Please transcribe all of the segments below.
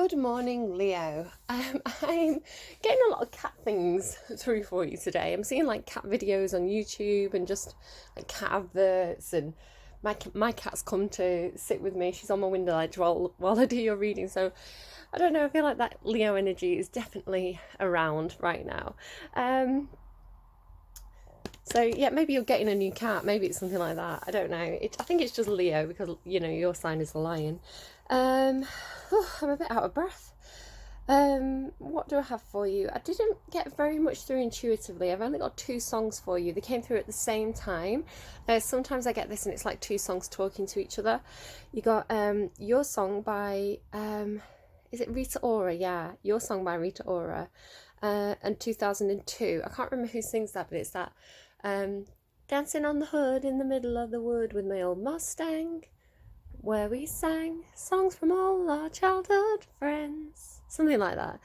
Good morning, Leo. I'm getting a lot of cat things through for you today. I'm seeing like cat videos on YouTube and just like cat adverts, and my cat's come to sit with me. She's on my window ledge while I do your reading. So I don't know. I feel like that Leo energy is definitely around right now. So yeah, maybe you're getting a new cat. Maybe it's something like that. I don't know. I think it's just Leo because your sign is the lion. I'm a bit out of breath. What do I have for you? I didn't get very much through intuitively. I've only got two songs for you. They came through at the same time. Sometimes I get this and it's like two songs talking to each other. You got Your Song by is it Rita Ora? Yeah, Your Song by Rita Ora, and 2002. I can't remember who sings that, but it's that dancing on the hood in the middle of the wood with my old Mustang, where we sang songs from all our childhood friends. Something like that.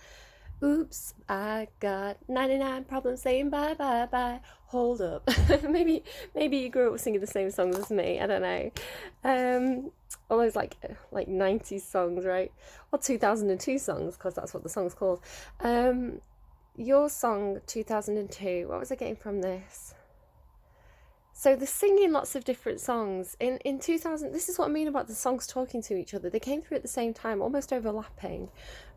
Oops, I got 99 problems saying bye, bye, bye. Hold up. maybe you grew up singing the same songs as me. I don't know. All those like 90s songs, right? Or 2002 songs, because that's what the song's called. Your Song 2002. What was I getting from this? So they're singing lots of different songs. In 2000, this is what I mean about the songs talking to each other. They came through at the same time, almost overlapping.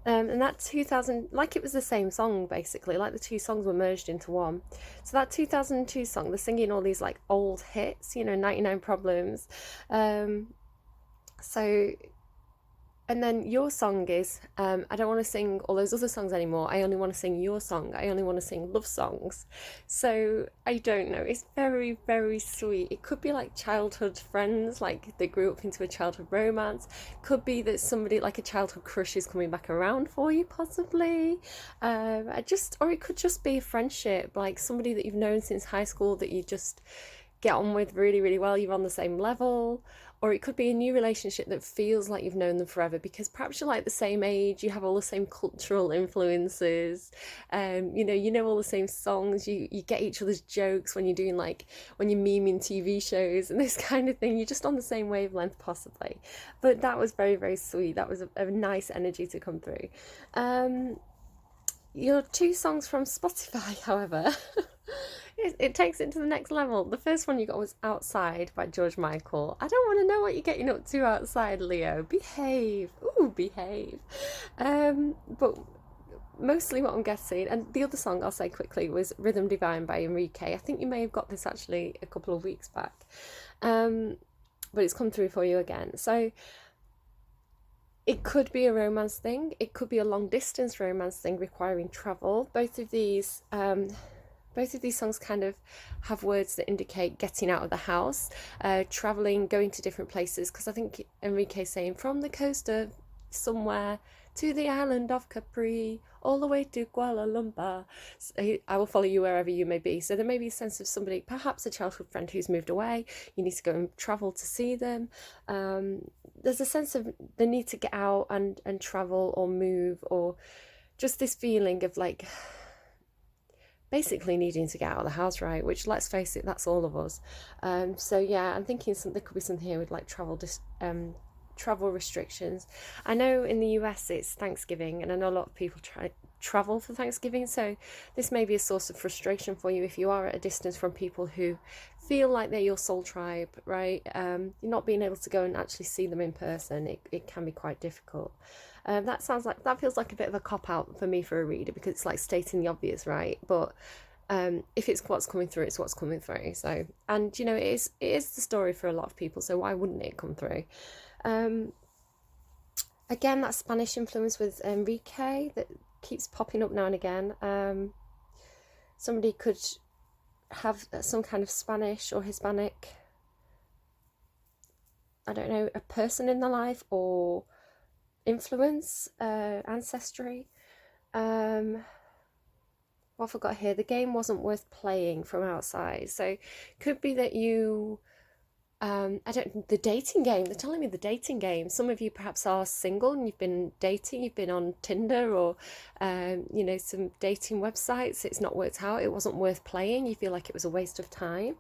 And that 2000, like it was the same song, basically. Like the two songs were merged into one. So that 2002 song, they're singing all these like old hits, 99 Problems. And then Your Song is, I don't want to sing all those other songs anymore. I only want to sing your song. I only want to sing love songs. So I don't know. It's very, very sweet. It could be like childhood friends, like they grew up into a childhood romance. Could be that somebody like a childhood crush is coming back around for you, possibly. Or it could just be a friendship, like somebody that you've known since high school that you just get on with really, really well. You're on the same level. Or it could be a new relationship that feels like you've known them forever because perhaps you're like the same age, you have all the same cultural influences, you know all the same songs, you get each other's jokes when you're doing when you're memeing TV shows and this kind of thing. You're just on the same wavelength possibly. But that was very, very sweet. That was a nice energy to come through. Your two songs from Spotify, however, it takes it to the next level. The first one you got was Outside by George Michael. I don't want to know what you're getting up to outside, Leo. Behave. Ooh, behave. But mostly what I'm guessing, and the other song I'll say quickly was Rhythm Divine by Enrique. I think you may have got this actually a couple of weeks back. But it's come through for you again. So it could be a romance thing. It could be a long distance romance thing requiring travel. Both of these songs kind of have words that indicate getting out of the house, traveling, going to different places. Because I think Enrique's saying from the coast of somewhere to the island of Capri, all the way to Kuala Lumpur. So I will follow you wherever you may be. So there may be a sense of somebody, perhaps a childhood friend who's moved away. You need to go and travel to see them. There's a sense of the need to get out and travel or move, or just this feeling of like basically needing to get out of the house, right? Which, let's face it, that's all of us. So yeah, I'm thinking there could be something here with like travel restrictions. I know in the US it's Thanksgiving, and I know a lot of people travel for Thanksgiving, so this may be a source of frustration for you if you are at a distance from people who feel like they're your soul tribe, right? You're not being able to go and actually see them in person. It can be quite difficult. That feels like a bit of a cop-out for me for a reader, because it's like stating the obvious, right? But if it's what's coming through, it's what's coming through. So, and it is the story for a lot of people, so why wouldn't it come through? Again, that Spanish influence with Enrique that keeps popping up now and again. Somebody could have some kind of Spanish or Hispanic, I don't know, a person in their life or influence, ancestry. What have I got here? The game wasn't worth playing from outside. So could be that you the dating game. They're telling me the dating game. Some of you perhaps are single and you've been dating, you've been on Tinder or, some dating websites. It's not worked out. It wasn't worth playing. You feel like it was a waste of time.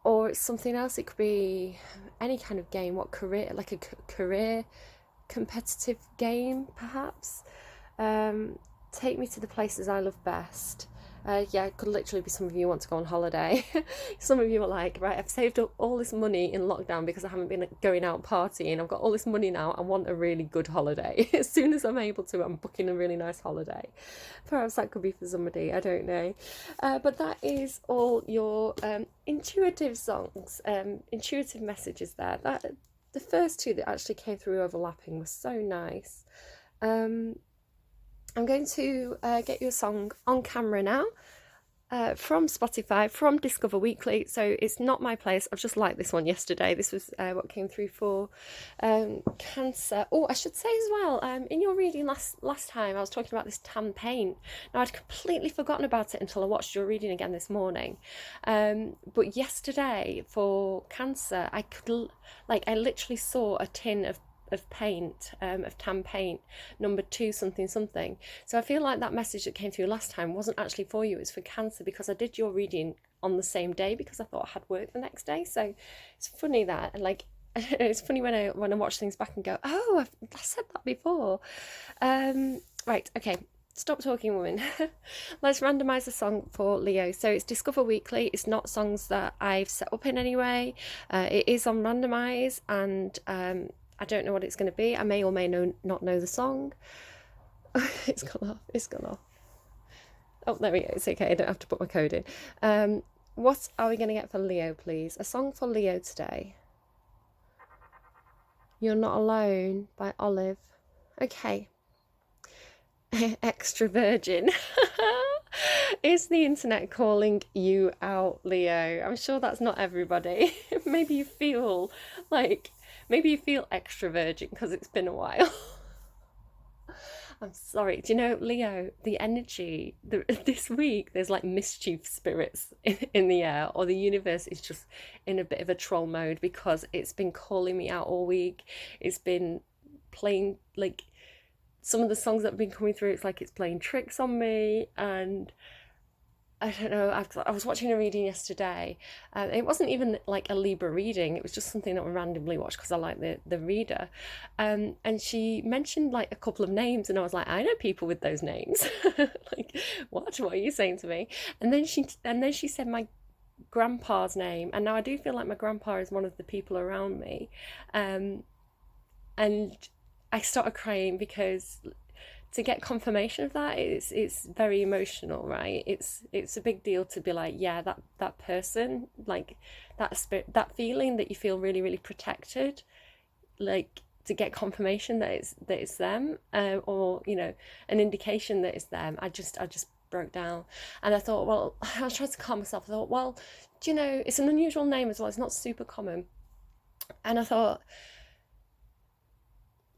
Or it's something else. It could be any kind of game. What career, like a career competitive game, perhaps. Take me to the places I love best. Yeah, it could literally be some of you want to go on holiday. Some of you are like, right, I've saved up all this money in lockdown because I haven't been going out partying. I've got all this money now. I want a really good holiday. As soon as I'm able to, I'm booking a really nice holiday. Perhaps that could be for somebody, I don't know. But that is all your intuitive songs, intuitive messages there. The first two that actually came through overlapping was so nice. I'm going to get you a song on camera now from Spotify, from Discover Weekly. So it's not my place. I've just liked this one yesterday. This was what came through for Cancer. Oh, I should say as well, in your reading last time, I was talking about this tan paint. Now, I'd completely forgotten about it until I watched your reading again this morning. But yesterday for Cancer, I literally saw a tin of paint, of tan paint, number 2 something something. So I feel like that message that came through last time wasn't actually for you, it was for Cancer, because I did your reading on the same day because I thought I had work the next day. So it's funny that, like, it's funny when I watch things back and go, oh, I said that before. Right, okay, stop talking, woman. Let's randomise a song for Leo. So it's Discover Weekly. It's not songs that I've set up in any way. It is on randomise, and I don't know what it's going to be. I may or may not know the song. It's gone off. Oh, there we go. It's okay. I don't have to put my code in. What are we going to get for Leo, please? A song for Leo today. You're Not Alone by Olive. Okay. Extra virgin. Is the internet calling you out, Leo? I'm sure that's not everybody. Maybe you feel extra virgin because it's been a while. I'm sorry. Do you know, Leo, the energy this week, there's like mischief spirits in the air, or the universe is just in a bit of a troll mode because it's been calling me out all week. It's been playing, like, some of the songs that have been coming through, it's like it's playing tricks on me. And I don't know, I was watching a reading yesterday. It wasn't even like a Libra reading, it was just something that I randomly watched because I like the reader. And she mentioned like a couple of names, and I was like, I know people with those names. Like, what are you saying to me? And then she said my grandpa's name, and now I do feel like my grandpa is one of the people around me. And I started crying because to get confirmation of that, it's very emotional, right? It's a big deal to be like, yeah, that person, like that spirit, that feeling that you feel really, really protected, like to get confirmation that it's them, or, you know, an indication that it's them. I just broke down, and I thought, well, I was trying to calm myself. I thought, well, do you know, it's an unusual name as well. It's not super common, and I thought,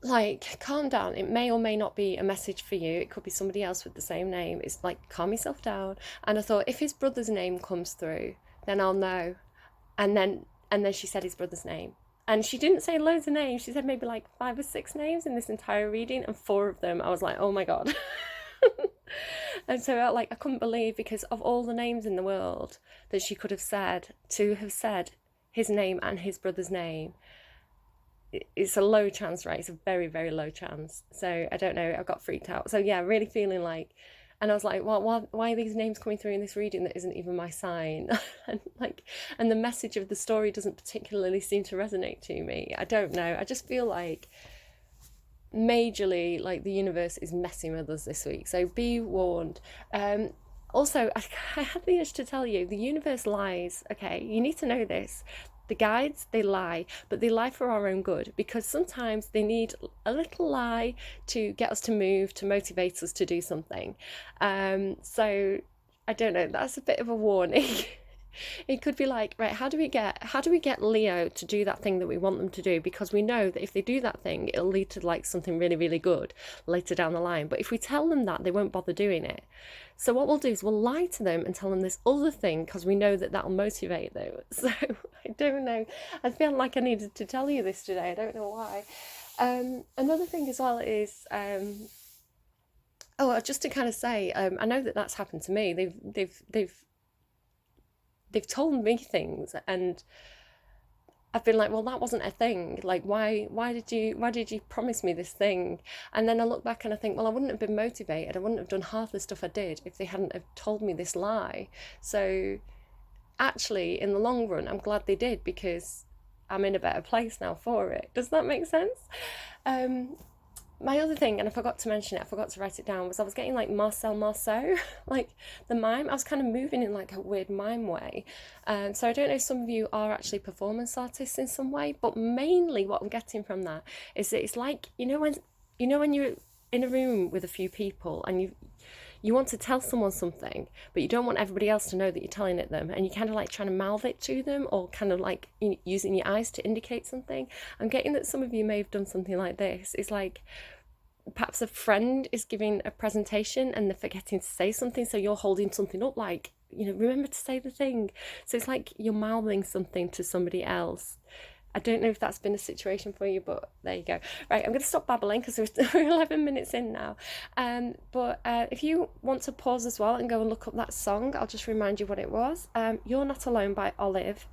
like, calm down. It may or may not be a message for you. It could be somebody else with the same name. It's like, calm yourself down. And I thought, if his brother's name comes through, then I'll know. And then she said his brother's name. And she didn't say loads of names. She said maybe like 5 or 6 names in this entire reading, and 4 of them I was like, oh my God. And so I couldn't believe, because of all the names in the world that she could have said, to have said his name and his brother's name, it's a low chance, right? It's a very, very low chance. So I don't know, I got freaked out. So yeah, really feeling like, and I was like, well, why are these names coming through in this reading that isn't even my sign? and the message of the story doesn't particularly seem to resonate to me. I don't know. I just feel like majorly, like, the universe is messing with us this week. So be warned. Also, I had the urge to tell you, the universe lies. Okay, you need to know this. The guides, they lie, but they lie for our own good, because sometimes they need a little lie to get us to move, to motivate us to do something. So I don't know, that's a bit of a warning. It could be like, right, how do we get Leo to do that thing that we want them to do? Because we know that if they do that thing, it'll lead to like something really, really good later down the line. But if we tell them that, they won't bother doing it. So what we'll do is we'll lie to them and tell them this other thing, because we know that that'll motivate them. So I don't know. I feel like I needed to tell you this today. I don't know why. Another thing as well is, just to kind of say, I know that that's happened to me. They've told me things, and I've been like, well, that wasn't a thing. Like, why did you promise me this thing? And then I look back and I think, well, I wouldn't have been motivated. I wouldn't have done half the stuff I did if they hadn't have told me this lie. So actually, in the long run, I'm glad they did, because I'm in a better place now for it. Does that make sense? Um, my other thing, and I forgot to mention it, I forgot to write it down, was I was getting like Marcel Marceau, like the mime. I was kind of moving in like a weird mime way. So I don't know if some of you are actually performance artists in some way, but mainly what I'm getting from that is that it's like, when you're in a room with a few people and you want to tell someone something, but you don't want everybody else to know that you're telling it them, and you kind of like trying to mouth it to them, or kind of like using your eyes to indicate something. I'm getting that some of you may have done something like this. It's like perhaps a friend is giving a presentation and they're forgetting to say something, so you're holding something up like, remember to say the thing. So it's like you're mouthing something to somebody else. I don't know if that's been a situation for you, but there you go. Right, I'm going to stop babbling because we're 11 minutes in now. But if you want to pause as well and go and look up that song, I'll just remind you what it was. You're Not Alone by Olive.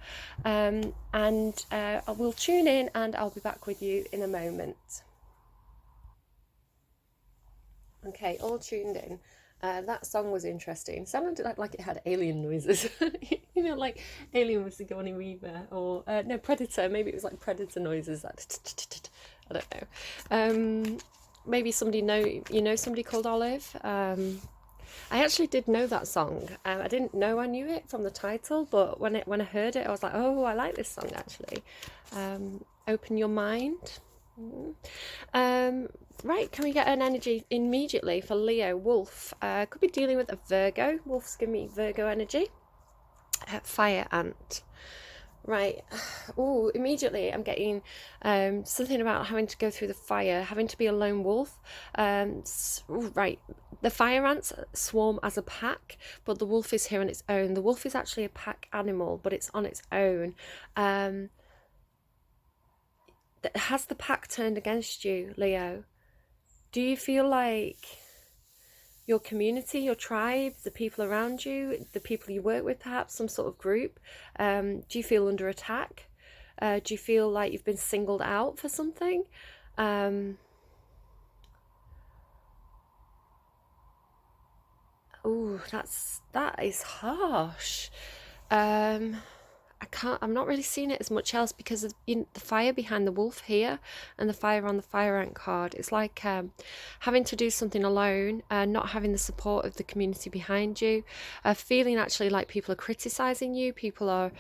And I will tune in and I'll be back with you in a moment. Okay, all tuned in. That song was interesting. Sounded like it had alien noises. Like Alien with Sigourney Weaver, or no, Predator. Maybe it was like Predator noises. Like, I don't know. Maybe somebody called Olive. I actually did know that song. I didn't know I knew it from the title, but when I heard it, I was like, oh, I like this song actually. Open Your Mind. Right, can we get an energy immediately for Leo? Wolf. Could be dealing with a Virgo. Wolf's giving me Virgo energy. Fire ant. Right. Oh, immediately I'm getting something about having to go through the fire, having to be a lone wolf. Right. The fire ants swarm as a pack, but the wolf is here on its own. The wolf is actually a pack animal, but it's on its own. Has the pack turned against you, Leo? Do you feel like your community, your tribe, the people around you, the people you work with, perhaps some sort of group, do you feel under attack? Do you feel like you've been singled out for something? Oh, that is harsh. I'm not really seeing it as much else because of the fire behind the wolf here and the fire on the fire ant card. It's like having to do something alone, not having the support of the community behind you, feeling actually like people are criticizing you, people are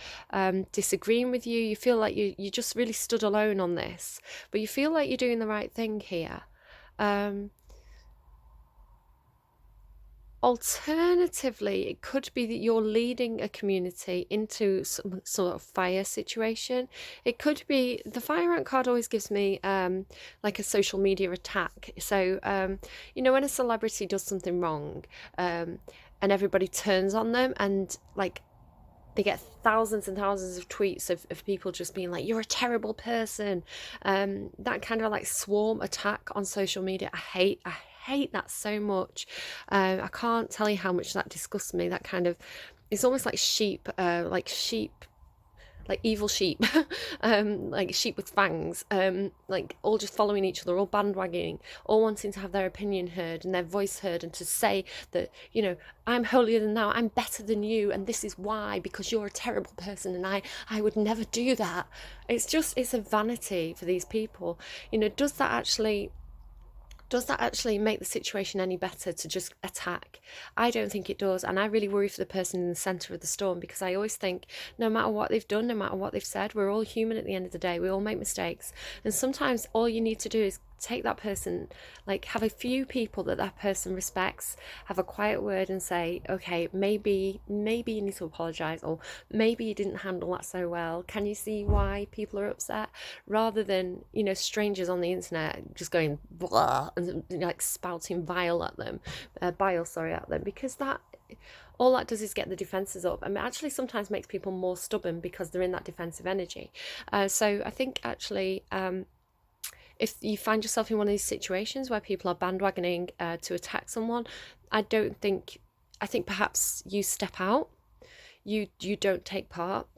disagreeing with you. You feel like you just really stood alone on this, but you feel like you're doing the right thing here. Alternatively, it could be that you're leading a community into some sort of fire situation. It could be the fire ant card always gives me like a social media attack. So when a celebrity does something wrong, and everybody turns on them, and like they get thousands and thousands of tweets of people just being like, you're a terrible person. That kind of like swarm attack on social media. I hate that so much. I can't tell you how much that disgusts me. That kind of, it's almost like sheep, like evil sheep, like sheep with fangs, like all just following each other, all bandwagoning, all wanting to have their opinion heard and their voice heard, and to say that, I'm holier than thou, I'm better than you, and this is why, because you're a terrible person, and I would never do that. It's a vanity for these people. Does that actually make the situation any better to just attack? I don't think it does, and I really worry for the person in the centre of the storm, because I always think no matter what they've done, no matter what they've said, we're all human at the end of the day. We all make mistakes, and sometimes all you need to do is take that person, like have a few people that person respects, have a quiet word and say, okay, maybe you need to apologize, or maybe you didn't handle that so well. Can you see why people are upset? Rather than, strangers on the internet just going blah and like spouting bile at them, because that all that does is get the defenses up, and actually sometimes makes people more stubborn because they're in that defensive energy. So I think actually if you find yourself in one of these situations where people are bandwagoning to attack someone, I think perhaps you step out, you don't take part,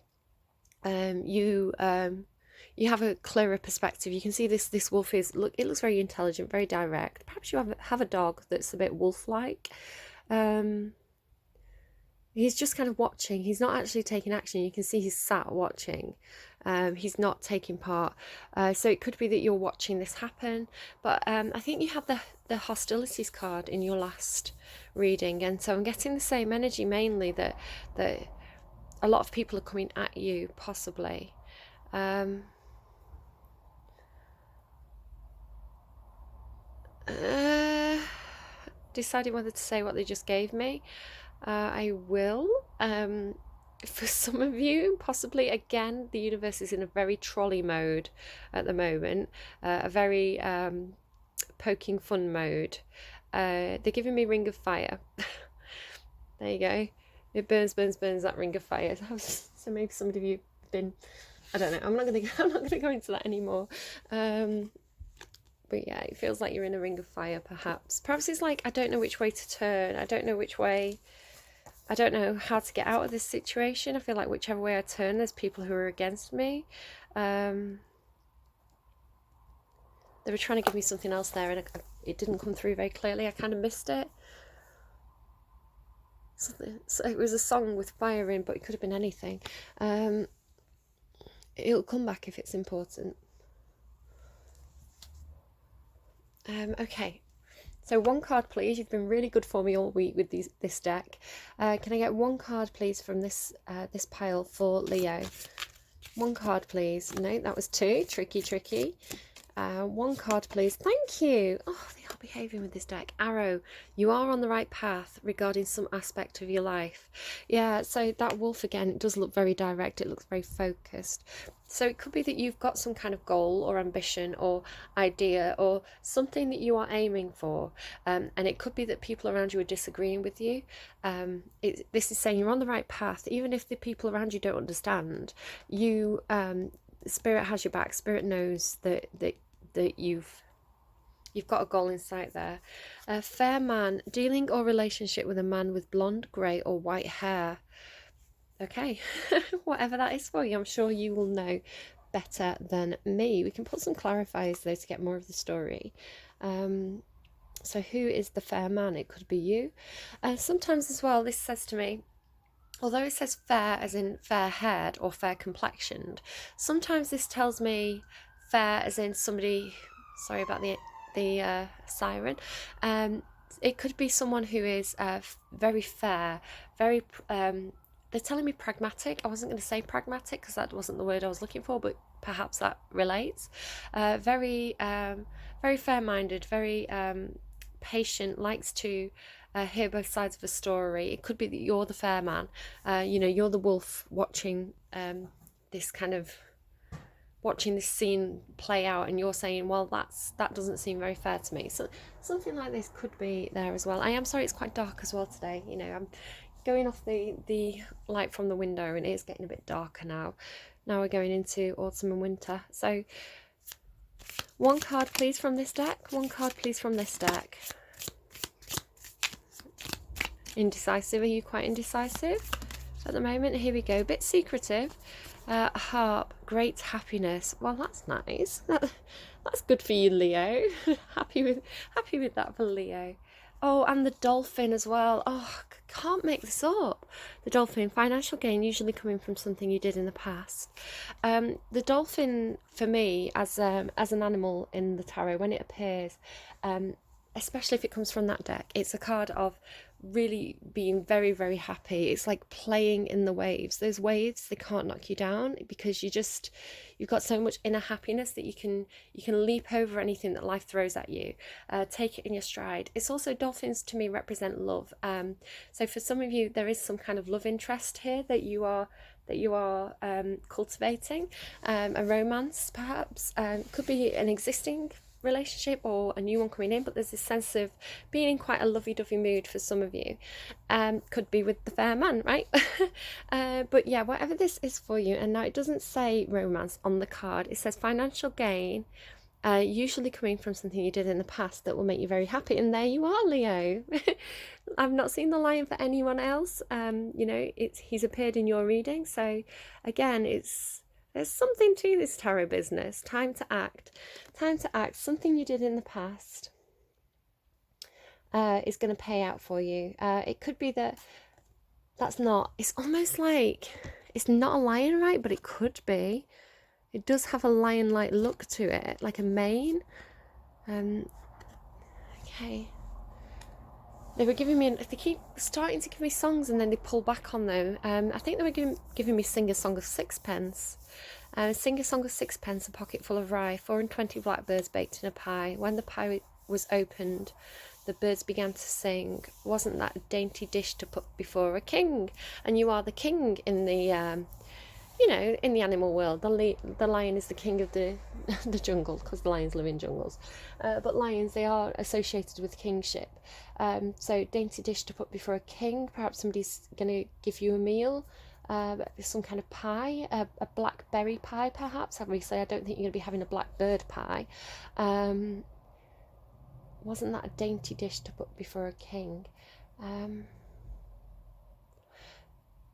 You have a clearer perspective. You can see this wolf is it looks very intelligent, very direct. Perhaps you have a dog that's a bit wolf-like. He's just kind of watching. He's not actually taking action. You can see he's sat watching. He's not taking part. So it could be that you're watching this happen. But I think you have the hostilities card in your last reading. And so I'm getting the same energy, mainly that a lot of people are coming at you, possibly. Deciding whether to say what they just gave me. I will. For some of you, possibly, again, the universe is in a very trolley mode at the moment, a very poking fun mode. They're giving me Ring of Fire. There you go. It burns, that Ring of Fire. So maybe some of you have been, I don't know. I'm not gonna go into that anymore. But yeah, it feels like you're in a ring of fire, perhaps. Perhaps it's like, I don't know which way to turn. I don't know which way. I don't know how to get out of this situation. I feel like whichever way I turn, there's people who are against me. They were trying to give me something else there, and it didn't come through very clearly. I kind of missed it. So it was a song with fire in, but it could have been anything. It'll come back if it's important. Okay, so one card please. You've been really good for me all week with this deck. Can I get one card please from this pile for Leo? One card please. No, that was two. Tricky. One card please. Thank you. Oh, they are behaving with this deck. Arrow, you are on the right path regarding some aspect of your life. Yeah, so that wolf again, it does look very direct. It looks very focused. So it could be that you've got some kind of goal or ambition or idea or something that you are aiming for. And it could be that people around you are disagreeing with you. This is saying you're on the right path, even if the people around you don't understand. Spirit has your back. Spirit knows that you've got a goal in sight there. A fair man, dealing or relationship with a man with blonde, grey or white hair. Okay, whatever that is for you, I'm sure you will know better than me. We can put some clarifiers though to get more of the story. So who is the fair man? It could be you. Sometimes as well, this says to me, although it says fair as in fair-haired or fair-complexioned, sometimes this tells me fair as in somebody, sorry about the siren, it could be someone who is very fair, very, they're telling me pragmatic. I wasn't going to say pragmatic because that wasn't the word I was looking for, but perhaps that relates. Very fair-minded, very patient, likes to hear both sides of a story. It could be that you're the fair man, you're the wolf watching this scene play out, and you're saying, well, that doesn't seem very fair to me. So something like this could be there as well. I am sorry it's quite dark as well today. I'm going off the light from the window, and it is getting a bit darker now. Now we're going into autumn and winter. So one card please from this deck. One card please from this deck. Indecisive. Are you quite indecisive at the moment? Here we go. A bit secretive. A harp. Great happiness. Well, that's nice. That's good for you, Leo. happy with that for Leo. Oh, and the dolphin as well. Oh, can't make this up. The dolphin, financial gain usually coming from something you did in the past. The dolphin, for me, as an animal in the tarot, when it appears, especially if it comes from that deck, it's a card of really being very, very happy. It's like playing in the waves. Those waves, they can't knock you down because you've got so much inner happiness that you can leap over anything that life throws at you. Take it in your stride. It's also, dolphins to me represent love. So for some of you, there is some kind of love interest here that you are cultivating. A romance, perhaps. Could be an existing relationship or a new one coming in, but there's this sense of being in quite a lovey-dovey mood for some of you. Could be with the fair man, right? But yeah, whatever this is for you. And now it doesn't say romance on the card. It says financial gain usually coming from something you did in the past that will make you very happy. And there you are, Leo. I've not seen the lion for anyone else. You know, he's appeared in your reading. So again, there's something to this tarot business. Time to act. Time to act. Something you did in the past is going to pay out for you. It could be that it's almost like it's not a lion, right? But it could be. It does have a lion-like look to it, like a mane. Okay. They were giving me, they keep starting to give me songs and then they pull back on them. I think they were giving me Sing a Song of Sixpence. Sing a Song of Sixpence, a pocket full of rye, 4 and 20 blackbirds baked in a pie. When the pie was opened, the birds began to sing. Wasn't that a dainty dish to put before a king? And you are the king in the... you know, in the animal world, the lion is the king of the jungle, because the lions live in jungles. But lions, they are associated with kingship. So dainty dish to put before a king. Perhaps somebody's going to give you a meal, some kind of pie, a blackberry pie, perhaps. Obviously, I don't think you're going to be having a blackbird pie. Wasn't that a dainty dish to put before a king?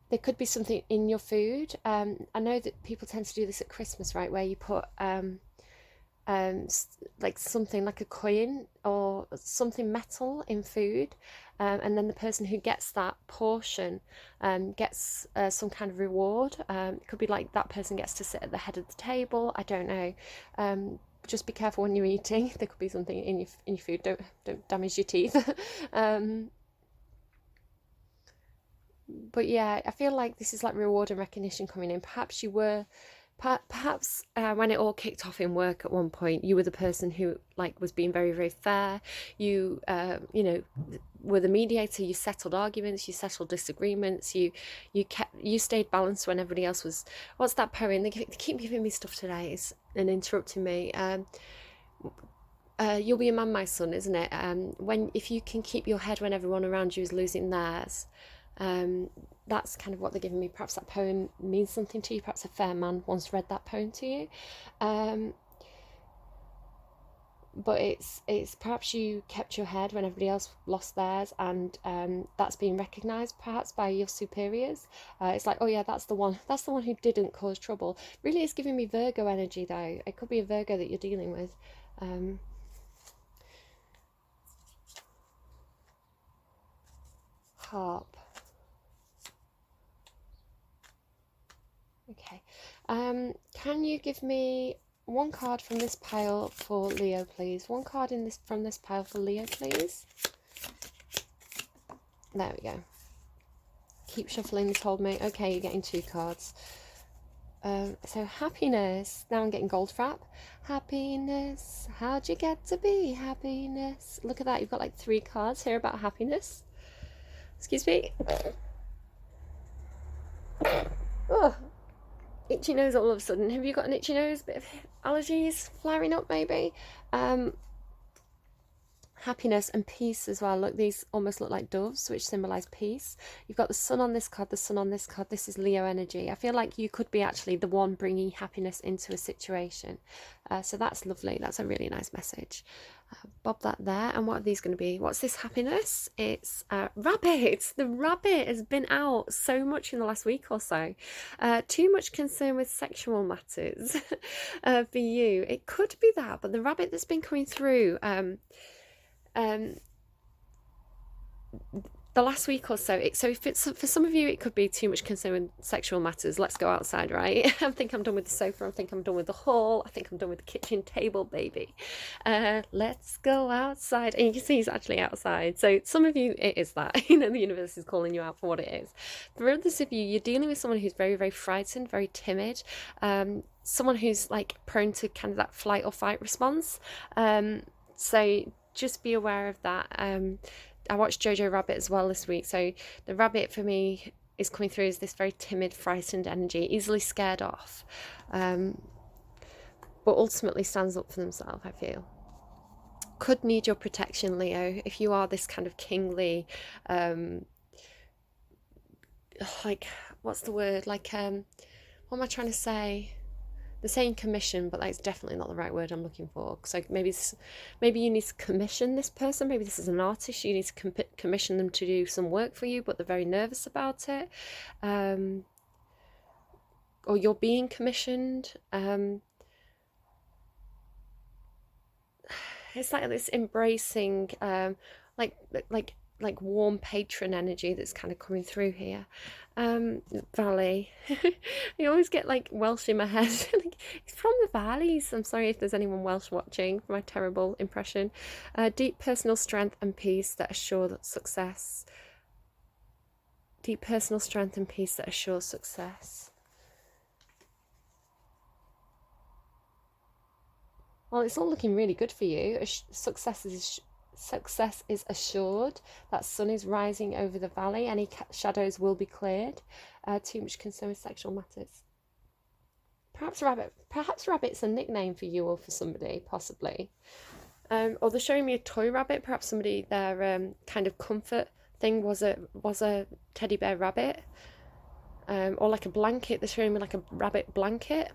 There could be something in your food. I know that people tend to do this at Christmas, right, where you put like something like a coin or something metal in food, and then the person who gets that portion gets some kind of reward. It could be like that person gets to sit at the head of the table. I don't know. Just be careful when you're eating. There could be something in your food. Don't damage your teeth. But yeah, I feel like this is like reward and recognition coming in. Perhaps you were, perhaps when it all kicked off in work at one point, you were the person who like was being very, very fair. You, you know, were the mediator. You settled arguments. You settled disagreements. You stayed balanced when everybody else was. What's that poem? They keep giving me stuff today and interrupting me. You'll be a man, my son, isn't it? If you can keep your head when everyone around you is losing theirs. That's kind of what they're giving me. Perhaps that poem means something to you. Perhaps a fair man once read that poem to you. But it's perhaps you kept your head when everybody else lost theirs, and that's being recognised perhaps by your superiors. It's like, oh yeah, that's the one who didn't cause trouble. Really, it's giving me Virgo energy though. It could be a Virgo that you're dealing with. Harp. Okay, can you give me one card from this pile for Leo, please? One card from this pile for Leo, please. There we go. Keep shuffling, told me. Okay, you're getting 2 cards. So happiness. Now I'm getting gold frap. Happiness. How'd you get to be happiness? Look at that. You've got like 3 cards here about happiness. Excuse me. Oh. Itchy nose all of a sudden. Have you got an itchy nose? Bit of allergies flaring up maybe? Happiness and peace as well. Look, these almost look like doves, which symbolise peace. You've got the sun on this card, the sun on this card. This is Leo energy. I feel like you could be actually the one bringing happiness into a situation. So that's lovely. That's a really nice message. Bob that there. And what are these going to be? What's this happiness? It's rabbit. The rabbit has been out so much in the last week or so. Too much concern with sexual matters for you. It could be that, but the rabbit that's been coming through the last week or so, so if it's for some of you, it could be too much concern with sexual matters. Let's go outside, right? I think I'm done with the sofa. I think I'm done with the hall. I think I'm done with the kitchen table, baby. Let's go outside. And you can see he's actually outside. So some of you, it is that. You know, the universe is calling you out for what it is. For others of you, you're dealing with someone who's very, very frightened, very timid. Someone who's like prone to kind of that flight or fight response. So just be aware of that. I watched Jojo Rabbit as well this week. So the rabbit for me is coming through as this very timid, frightened energy, easily scared off, but ultimately stands up for themselves, I feel. Could need your protection, Leo, if you are this kind of kingly, like, what's the word? Like, what am I trying to say? they're saying commission, but that's definitely not the right word I'm looking for. So maybe you need to commission this person. Maybe this is an artist. You need to commission them to do some work for you, but they're very nervous about it. Or you're being commissioned. It's like this embracing, like warm patron energy that's kind of coming through here. Valley. I always get like Welsh in my head. Like, it's from the valleys. I'm sorry if there's anyone Welsh watching for my terrible impression. Deep personal strength and peace that assure success. Deep personal strength and peace that assure success. Well, it's all looking really good for you. Success is assured. That sun is rising over the valley. Any shadows will be cleared. Too much concern with sexual matters. Perhaps rabbit's a nickname for you or for somebody, possibly. Or they're showing me a toy rabbit. Perhaps somebody, their kind of comfort thing was a teddy bear rabbit. Or like a blanket. They're showing me like a rabbit blanket.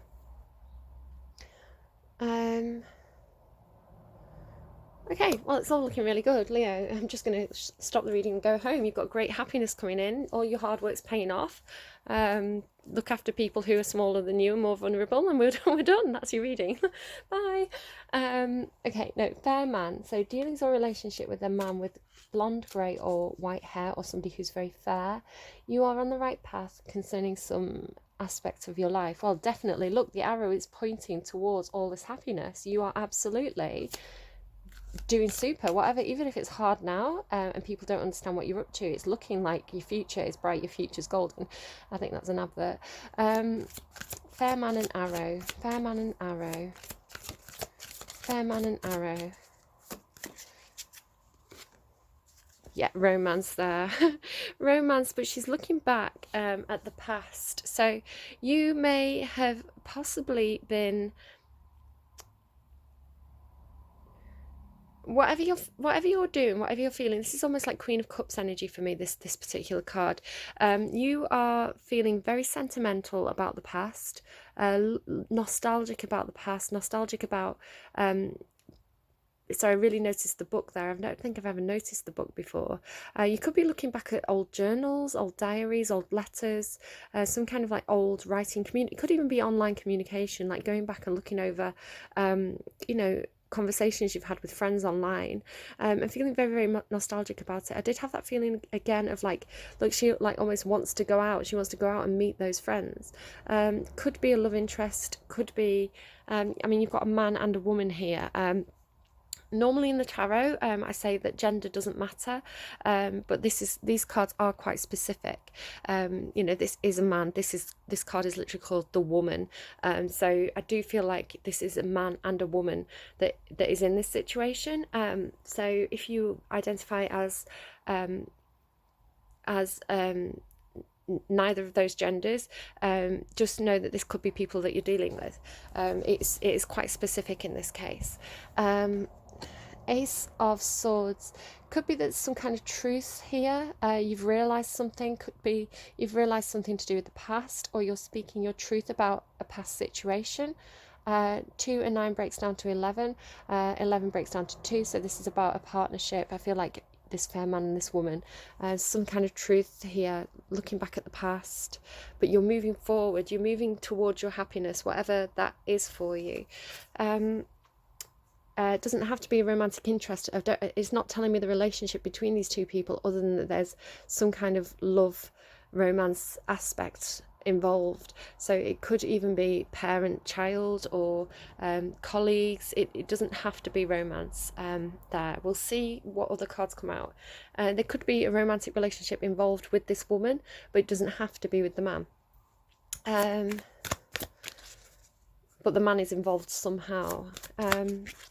Okay, well, it's all looking really good, Leo. I'm just going to stop the reading and go home. You've got great happiness coming in. All your hard work's paying off. Look after people who are smaller than you and more vulnerable, and we're done. That's your reading. Bye. Okay, no, fair man. So dealings or relationship with a man with blonde, grey or white hair, or somebody who's very fair. You are on the right path concerning some aspects of your life. Well, definitely. Look, the arrow is pointing towards all this happiness. You are absolutely doing super, whatever, even if it's hard now, and people don't understand what you're up to. It's looking like your future is bright, your future's golden. I think that's an advert. Fair man and arrow. Fair man and arrow. Fair man and arrow. Yeah, romance there. Romance, but she's looking back at the past. So you may have possibly been, whatever you're doing, whatever you're feeling, this is almost like Queen of Cups energy for me, this particular card. You are feeling very sentimental about the past, nostalgic about the past, nostalgic about so I really noticed the book there. I don't think I've ever noticed the book before. You could be looking back at old journals, old diaries, old letters, some kind of like old writing community. It could even be online communication, like going back and looking over, conversations you've had with friends online. I'm feeling very, very nostalgic about it. I did have that feeling again of like, look, she like almost wants to go out. She wants to go out and meet those friends. Could be a love interest. Could be, you've got a man and a woman here. Normally in the tarot, I say that gender doesn't matter, but these cards are quite specific. This is a man. This card is literally called the woman. So I do feel like this is a man and a woman that is in this situation. So if you identify as neither of those genders, just know that this could be people that you're dealing with. It is quite specific in this case. Ace of Swords, could be that some kind of truth here. You've realised something. Could be you've realised something to do with the past, or you're speaking your truth about a past situation. 2 and 9 breaks down to 11. 11 breaks down to 2. So this is about a partnership. I feel like this fair man and this woman, some kind of truth here, looking back at the past, but you're moving forward. You're moving towards your happiness, whatever that is for you. It doesn't have to be a romantic interest. It's not telling me the relationship between these two people, other than that there's some kind of love, romance aspect involved. So it could even be parent, child, or colleagues. It doesn't have to be romance there. We'll see what other cards come out. There could be a romantic relationship involved with this woman, but it doesn't have to be with the man. But the man is involved somehow.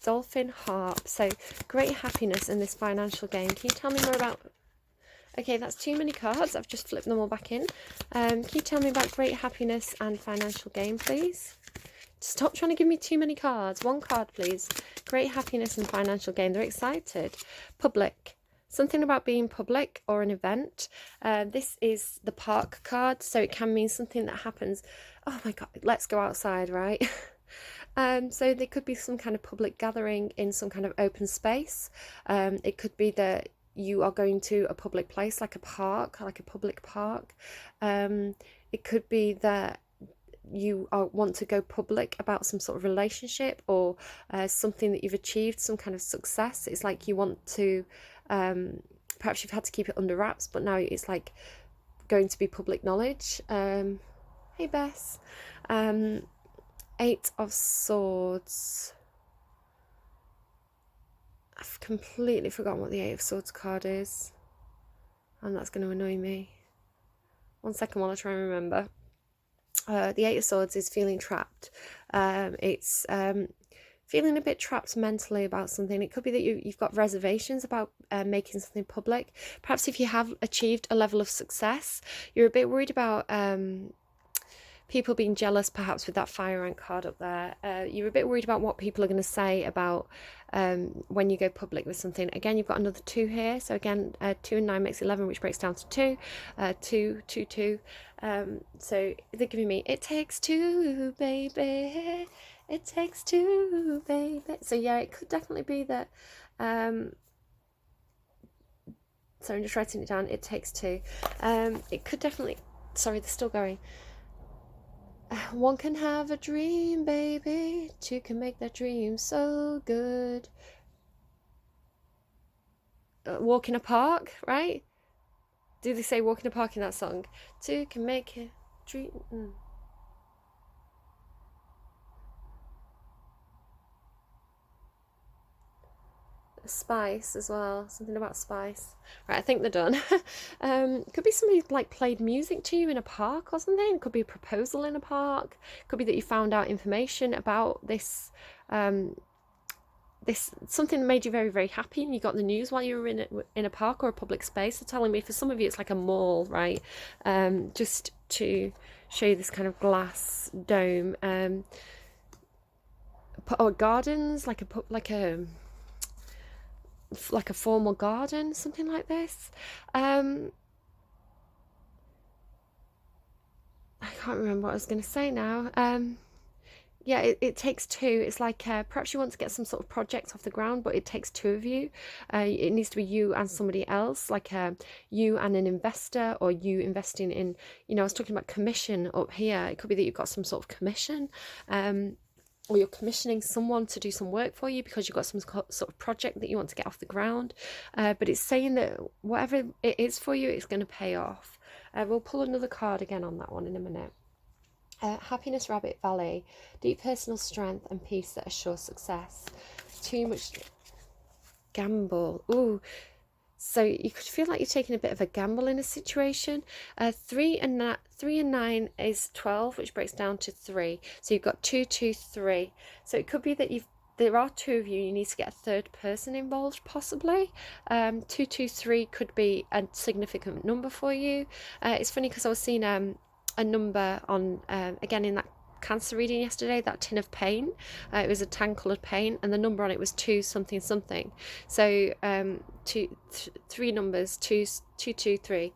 Dolphin, harp. So great happiness in this financial game. Can you tell me more about... Okay, that's too many cards. I've just flipped them all back in. Can you tell me about great happiness and financial gain, please? Stop trying to give me too many cards. One card, please. Great happiness and financial gain. They're excited. Public. Something about being public or an event. This is the park card, so it can mean something that happens. Oh my God, let's go outside, right? So there could be some kind of public gathering in some kind of open space. It could be that you are going to a public place like a park, like a public park. It could be that you want to go public about some sort of relationship or something that you've achieved, some kind of success. It's like you want to, perhaps you've had to keep it under wraps, but now it's like going to be public knowledge. Hey Bess. 8 of Swords. I've completely forgotten what the 8 of Swords card is, and that's going to annoy me. 1 second while I try and remember. The 8 of Swords is feeling trapped. It's feeling a bit trapped mentally about something. It could be that you've got reservations about making something public. Perhaps if you have achieved a level of success, you're a bit worried about people being jealous, perhaps with that fire rank card up there. You're a bit worried about what people are going to say about when you go public with something. Again, you've got another 2 here. So again, 2 and 9 makes 11, which breaks down to 2. 2, 2, 2. So they're giving me, it takes 2, baby. It takes 2, baby. So yeah, it could definitely be that. So I'm just writing it down. It takes 2. It could definitely. Sorry, they're still going. One can have a dream, baby. 2 can make that dream so good. Walk in a park, right? Do they say walk in a park in that song? 2 can make a dream. Spice as well, something about spice. Right, I think they're done. Could be somebody like played music to you in a park or something. Could be a proposal in a park. Could be that you found out information about this something that made you very, very happy, and you got the news while you were in a park or a public space. So telling me for some of you it's like a mall, right? Just to show you this kind of glass dome, or gardens, like a formal garden, something like this. I can't remember what I was going to say now. Yeah, it takes 2. It's like perhaps you want to get some sort of project off the ground, but it takes 2 of you. It needs to be you and somebody else, like you and an investor, or you investing in, I was talking about commission up here. It could be that you've got some sort of commission, or you're commissioning someone to do some work for you because you've got some sort of project that you want to get off the ground. But it's saying that whatever it is for you, it's going to pay off. We'll pull another card again on that one in a minute. Happiness Rabbit Valley. Deep personal strength and peace that assure success. Too much gamble. Ooh. So you could feel like you're taking a bit of a gamble in a situation. 3 and 9 is 12, which breaks down to 3. So you've got 2, 2, 3. So it could be that there are 2 of you. You need to get a third person involved, possibly. 2, 2, 3 could be a significant number for you. It's funny because I was seeing a number on again in that Cancer reading yesterday, that tin of paint. It was a tan coloured paint, and the number on it was 2 something something. So 3 numbers, 2, 2, 2, 3.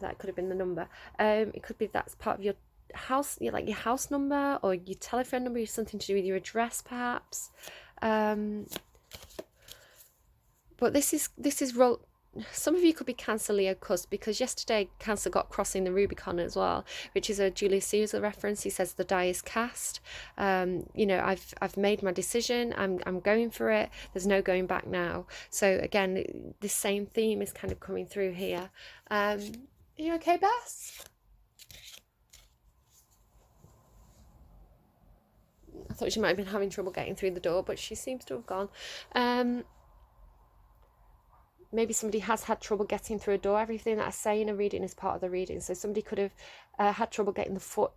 That could have been the number. It could be that's part of your house, like your house number or your telephone number, something to do with your address, perhaps. But this is some of you could be Cancer, Leo, Cusp, because yesterday Cancer got crossing the Rubicon as well, which is a Julius Caesar reference. He says the die is cast. I've made my decision. I'm going for it. There's no going back now. So again, this same theme is kind of coming through here. Are you okay, Bess? I thought she might have been having trouble getting through the door, but she seems to have gone. Maybe somebody has had trouble getting through a door. Everything that I say in a reading is part of the reading. So somebody could have had trouble getting the foot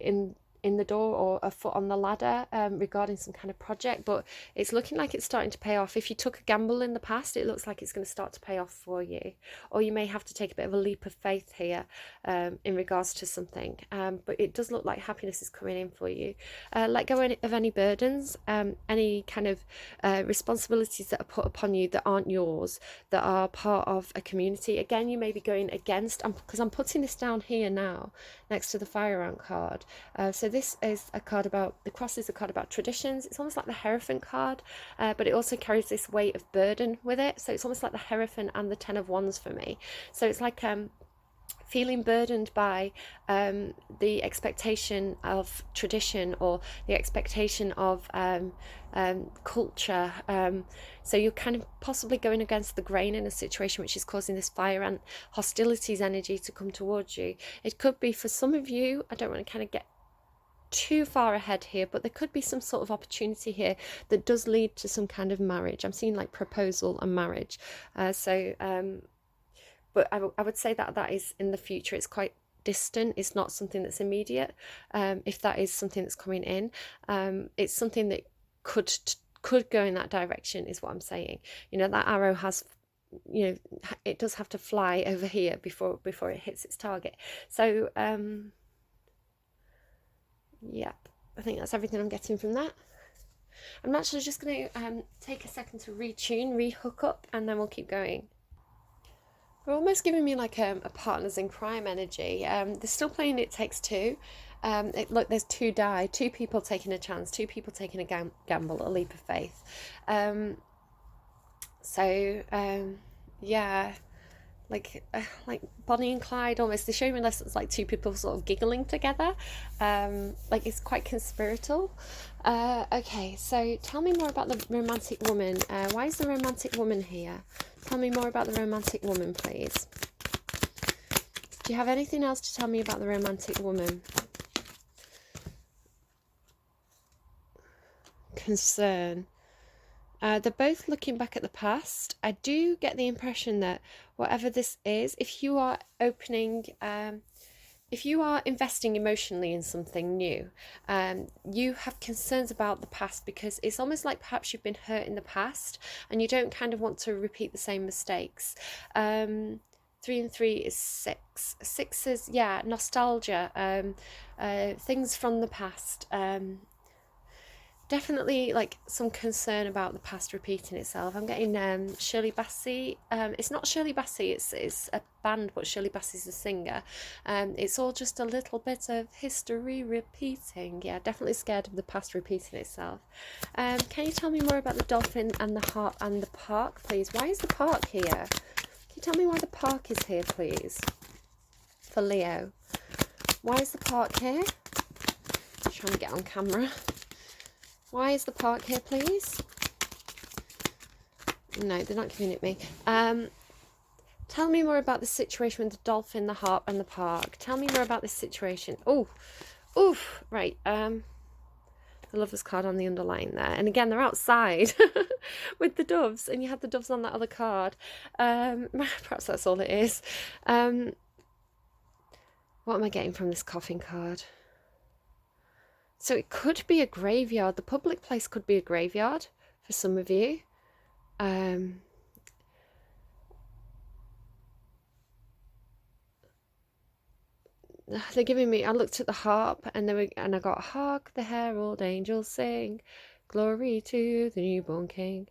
in the door or a foot on the ladder regarding some kind of project, but it's looking like it's starting to pay off. If you took a gamble in the past, it looks like it's going to start to pay off for you, or you may have to take a bit of a leap of faith here in regards to something, but it does look like happiness is coming in for you. Let go of any burdens, any kind of responsibilities that are put upon you that aren't yours, that are part of a community. Again, you may be going against, because I'm putting this down here now next to the fire ant card. So this is a card about, the cross is a card about traditions. It's almost like the Hierophant card, but it also carries this weight of burden with it. So it's almost like the Hierophant and the Ten of Wands for me. So it's like feeling burdened by the expectation of tradition, or the expectation of culture. So you're kind of possibly going against the grain in a situation which is causing this fire and hostilities energy to come towards you. It could be, for some of you, I don't want to kind of get too far ahead here, but there could be some sort of opportunity here that does lead to some kind of marriage. I'm seeing like proposal and marriage. But I would say that is in the future. It's quite distant. It's not something that's immediate. If that is something that's coming in, it's something that could go in that direction, is what I'm saying. You know, that arrow has, you know, it does have to fly over here before it hits its target. So yep, I think that's everything I'm getting from that. I'm actually just going to take a second to rehook up, and then we'll keep going. They're almost giving me like a partners in crime energy. They're still playing It Takes Two. Look, there's two die, two people taking a chance, two people taking a gamble, a leap of faith. Yeah, like Bonnie and Clyde almost. They show me lessons like two people sort of giggling together. Like it's quite conspiratorial. Okay, so tell me more about the romantic woman. Why is the romantic woman here? Tell me more about the romantic woman, please. Do you have anything else to tell me about the romantic woman? Concern. They're both looking back at the past. I do get the impression that whatever this is, if you are investing emotionally in something new, you have concerns about the past, because it's almost like perhaps you've been hurt in the past and you don't kind of want to repeat the same mistakes. 3 and 3 is 6. 6 is, yeah, nostalgia, things from the past. Definitely like some concern about the past repeating itself. I'm getting Shirley Bassey. It's not Shirley Bassey, it's a band, but Shirley Bassey's the singer. It's all just a little bit of history repeating. Yeah, definitely scared of the past repeating itself. Can you tell me more about the dolphin and the heart and the park, please? Why is the park here? Can you tell me why the park is here, please? For Leo. Why is the park here? I'm trying to get on camera. Why is the park here, please? No, they're not giving it me. Tell me more about the situation with the dolphin, the harp, and the park. Tell me more about this situation. Oh, oof, right. The Lover's card on the underline there. And again, they're outside with the doves, and you had the doves on that other card. Perhaps that's all it is. What am I getting from this coffin card? So it could be a graveyard. The public place could be a graveyard for some of you. They're giving me, I looked at the harp and I got, hark the herald angels sing, glory to the newborn king.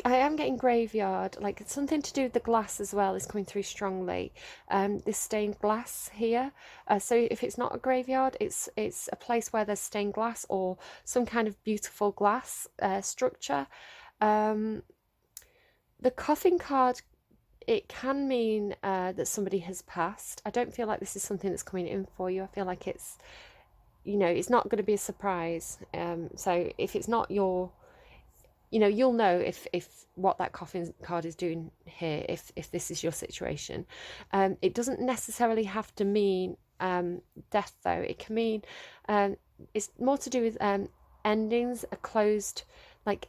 I am getting graveyard, like something to do with the glass as well is coming through strongly. This stained glass here. So if it's not a graveyard, it's a place where there's stained glass or some kind of beautiful glass structure. The coffin card, it can mean that somebody has passed. I don't feel like this is something that's coming in for you. I feel like it's, you know, it's not going to be a surprise. So if it's not your, you know, you'll know if what that coffin card is doing here, if this is your situation. It doesn't necessarily have to mean death, though. It can mean it's more to do with endings, a closed, like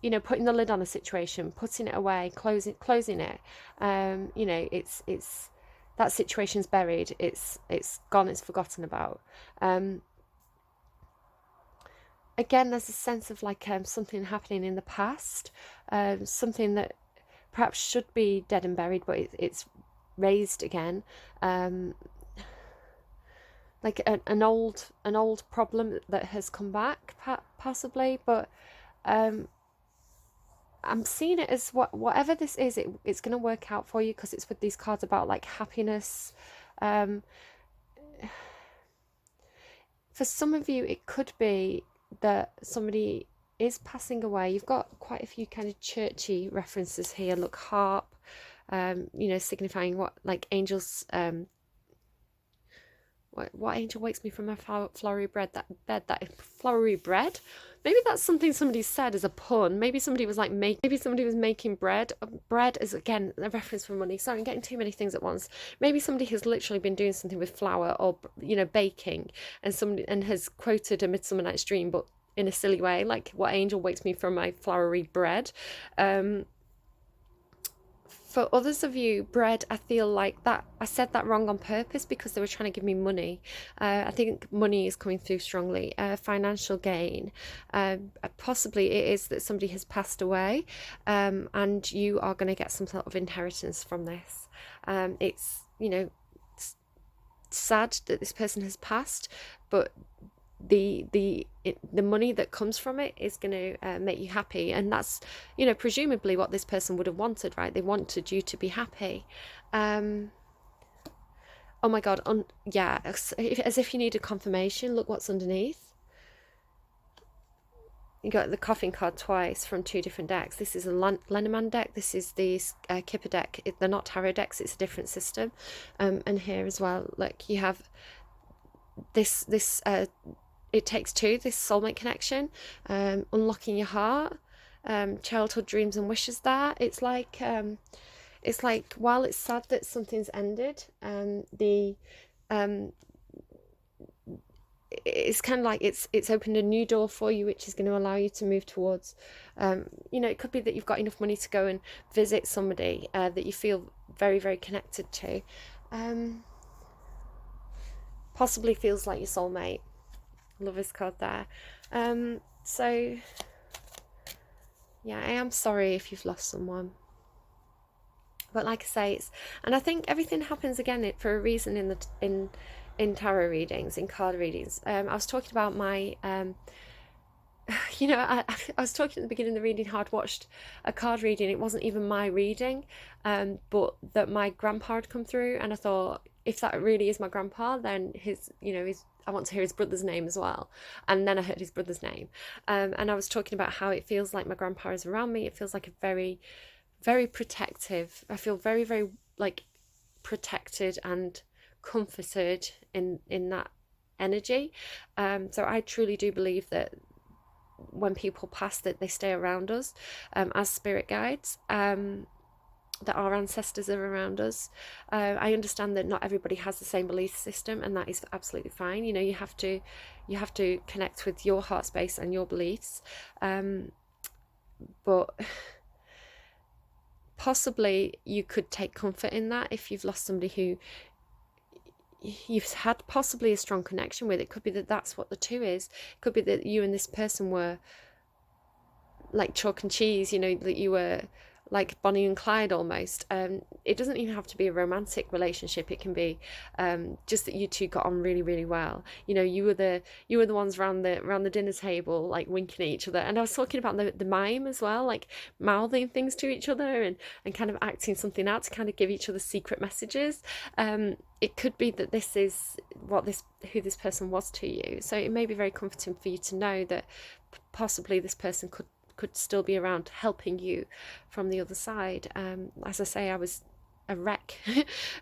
you know, putting the lid on a situation, putting it away, closing it. You know, it's that situation's buried. It's gone. It's forgotten about. Again, there's a sense of like something happening in the past, something that perhaps should be dead and buried, but it's raised again, like an old problem that has come back, possibly. But I'm seeing it as whatever this is, it's going to work out for you, because it's with these cards about like happiness. For some of you, it could be that somebody is passing away. You've got quite a few kind of churchy references here. Look, harp, signifying what, like angels. What angel wakes me from my flowery bread? That flowery bread. Maybe that's something somebody said as a pun. Maybe somebody was like maybe somebody was making bread. Bread is again a reference for money. Sorry, I'm getting too many things at once. Maybe somebody has literally been doing something with flour, or baking, and has quoted A Midsummer Night's Dream, but in a silly way, like what angel wakes me from my flowery bread. For others of you, bread, I feel like that I said that wrong on purpose, because they were trying to give me money. I think money is coming through strongly. Financial gain. Possibly it is that somebody has passed away, and you are going to get some sort of inheritance from this. It's sad that this person has passed, but the money that comes from it is going to make you happy, and that's presumably what this person would have wanted, right? They wanted you to be happy. Oh my god, yeah, as if you need a confirmation. Look what's underneath. You got the coffin card twice from two different decks. This is a Lenormand deck. This is the Kipper deck. They're not tarot decks. It's a different system. And here as well, look, you have this it takes two, this soulmate connection, unlocking your heart, childhood dreams and wishes there. It's like while it's sad that something's ended, it's kind of like it's opened a new door for you, which is going to allow you to move towards, it could be that you've got enough money to go and visit somebody that you feel very, very connected to. Possibly feels like your soulmate. Lover's card there. So yeah, I am sorry if you've lost someone, but like I say, and I think everything happens again for a reason in tarot readings, in card readings. I was talking about my I was talking at the beginning of the reading how I'd watched a card reading. It wasn't even my reading, but that my grandpa had come through, and I thought, if that really is my grandpa, then I want to hear his brother's name as well. And then I heard his brother's name, and I was talking about how it feels like my grandpa is around me. It feels like a very, very protective. I feel very, very like protected and comforted in that energy. So I truly do believe that when people pass, that they stay around us as spirit guides, that our ancestors are around us. I understand that not everybody has the same belief system, and that is absolutely fine. You have to connect with your heart space and your beliefs, but possibly you could take comfort in that if you've lost somebody who you've had possibly a strong connection with. It could be that that's what the two is. It could be that you and this person were like chalk and cheese, that you were like Bonnie and Clyde almost. It doesn't even have to be a romantic relationship. It can be just that you two got on really, really well. You were the ones around the dinner table, like winking at each other. And I was talking about the mime as well, like mouthing things to each other and kind of acting something out to kind of give each other secret messages. It could be that this is who this person was to you. So it may be very comforting for you to know that possibly this person could still be around helping you from the other side. As I say, I was a wreck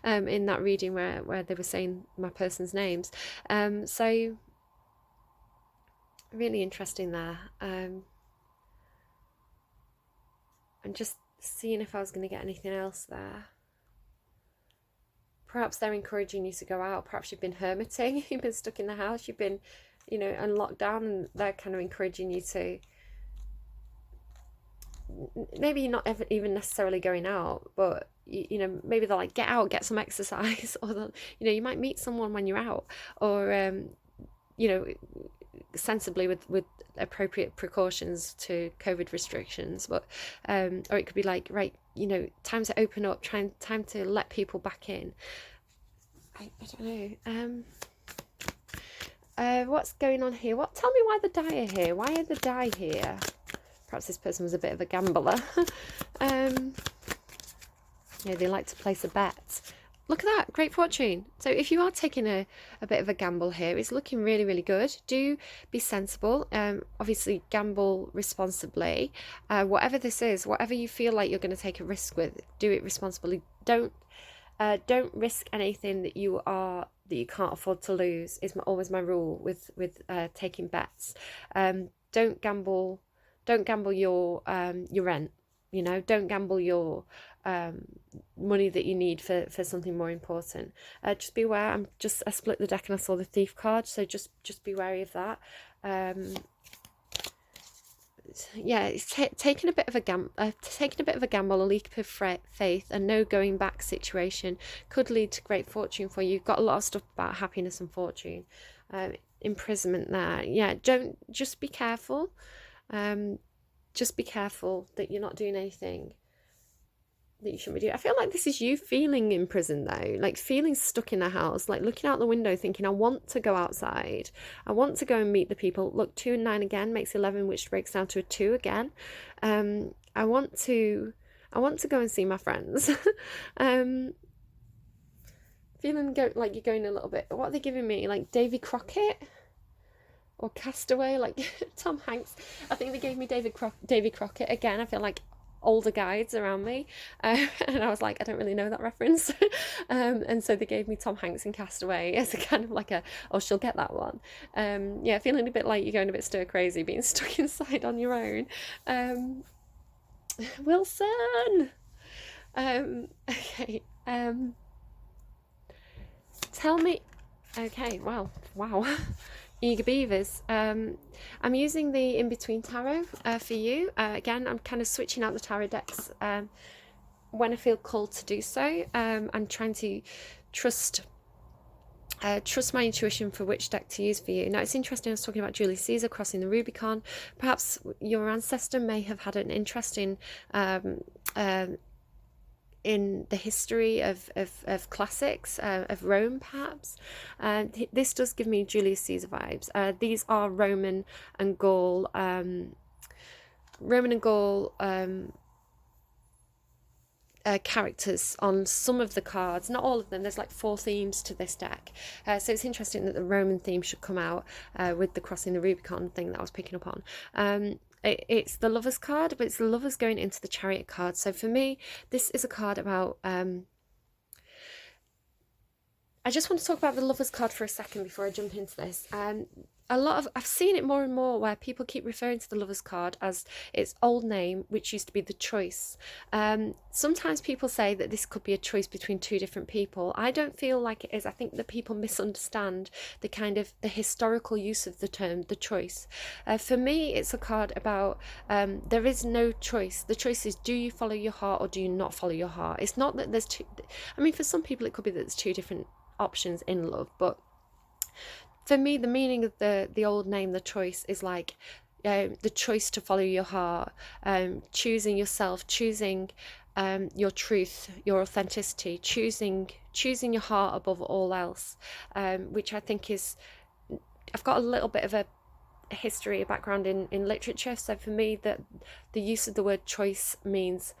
in that reading where they were saying my person's names. So really interesting there. I'm just seeing if I was going to get anything else there. Perhaps they're encouraging you to go out. Perhaps you've been hermiting. You've been stuck in the house. You've been, and locked down, and they're kind of encouraging you to maybe not even necessarily going out, but you know, maybe they're like, get out, get some exercise, or you know, you might meet someone when you're out, or you know, sensibly with appropriate precautions to COVID restrictions, but or it could be like, right, you know, time to open up, time to let people back in. I don't know. What's going on here? Tell me why the die are here. Why are the die here? Perhaps this person was a bit of a gambler. Yeah, they like to place a bet. Look at that, great fortune. So if you are taking a bit of a gamble here, it's looking really, really good. Do be sensible. Obviously, gamble responsibly. Whatever this is, whatever you feel like you're going to take a risk with, do it responsibly. Don't risk anything that you can't afford to lose. Is always my rule with taking bets. Don't gamble your rent. You know, don't gamble your money that you need for something more important. Just be aware. I split the deck and I saw the thief card, so just be wary of that. Yeah, it's taking a bit of a gamble, a leap of faith, and no going back situation could lead to great fortune for you. You've got a lot of stuff about happiness and fortune. Imprisonment there. Yeah, just be careful. Just be careful that you're not doing anything that you shouldn't be doing. I feel like this is you feeling in prison though, like feeling stuck in a house, like looking out the window thinking, I want to go outside, I want to go and meet the people. Look, 2 and 9 again makes 11, which breaks down to a 2 again. I want to go and see my friends. Feeling like you're going a little bit, what are they giving me, like Davy Crockett or Castaway, like Tom Hanks. I think they gave me Davy Crockett again. I feel like older guides around me, and I was like, I don't really know that reference. And so they gave me Tom Hanks in Castaway as a kind of like she'll get that one. Yeah, feeling a bit like you're going a bit stir crazy, being stuck inside on your own. Wilson. Okay. Tell me. Okay. Wow. Eager beavers. I'm using the in-between tarot for you. Again, I'm kind of switching out the tarot decks when I feel called to do so. I'm trying to trust my intuition for which deck to use for you. Now, it's interesting, I was talking about Julius Caesar crossing the Rubicon. Perhaps your ancestor may have had an interest in the history of classics, of Rome, perhaps. This does give me Julius Caesar vibes. These are Roman and Gaul characters on some of the cards, not all of them. There's like 4 themes to this deck. So it's interesting that the Roman theme should come out with the crossing the Rubicon thing that I was picking up on. It's the Lovers card, but it's the Lovers going into the Chariot card. So for me, this is a card about... I just want to talk about the Lovers card for a second before I jump into this. I've seen it more and more where people keep referring to the Lovers card as its old name, which used to be the Choice. Sometimes people say that this could be a choice between 2 different people. I don't feel like it is. I think that people misunderstand the historical use of the term the Choice. For me, it's a card about there is no choice. The choice is, do you follow your heart or do you not follow your heart? It's not that there's 2. I mean, for some people it could be that there's 2 different options in love, but for me, the meaning of the old name, the Choice, is like the choice to follow your heart, choosing yourself, choosing your truth, your authenticity, choosing your heart above all else, which I think is... I've got a little bit of a history, a background in literature, so for me, that the use of the word choice means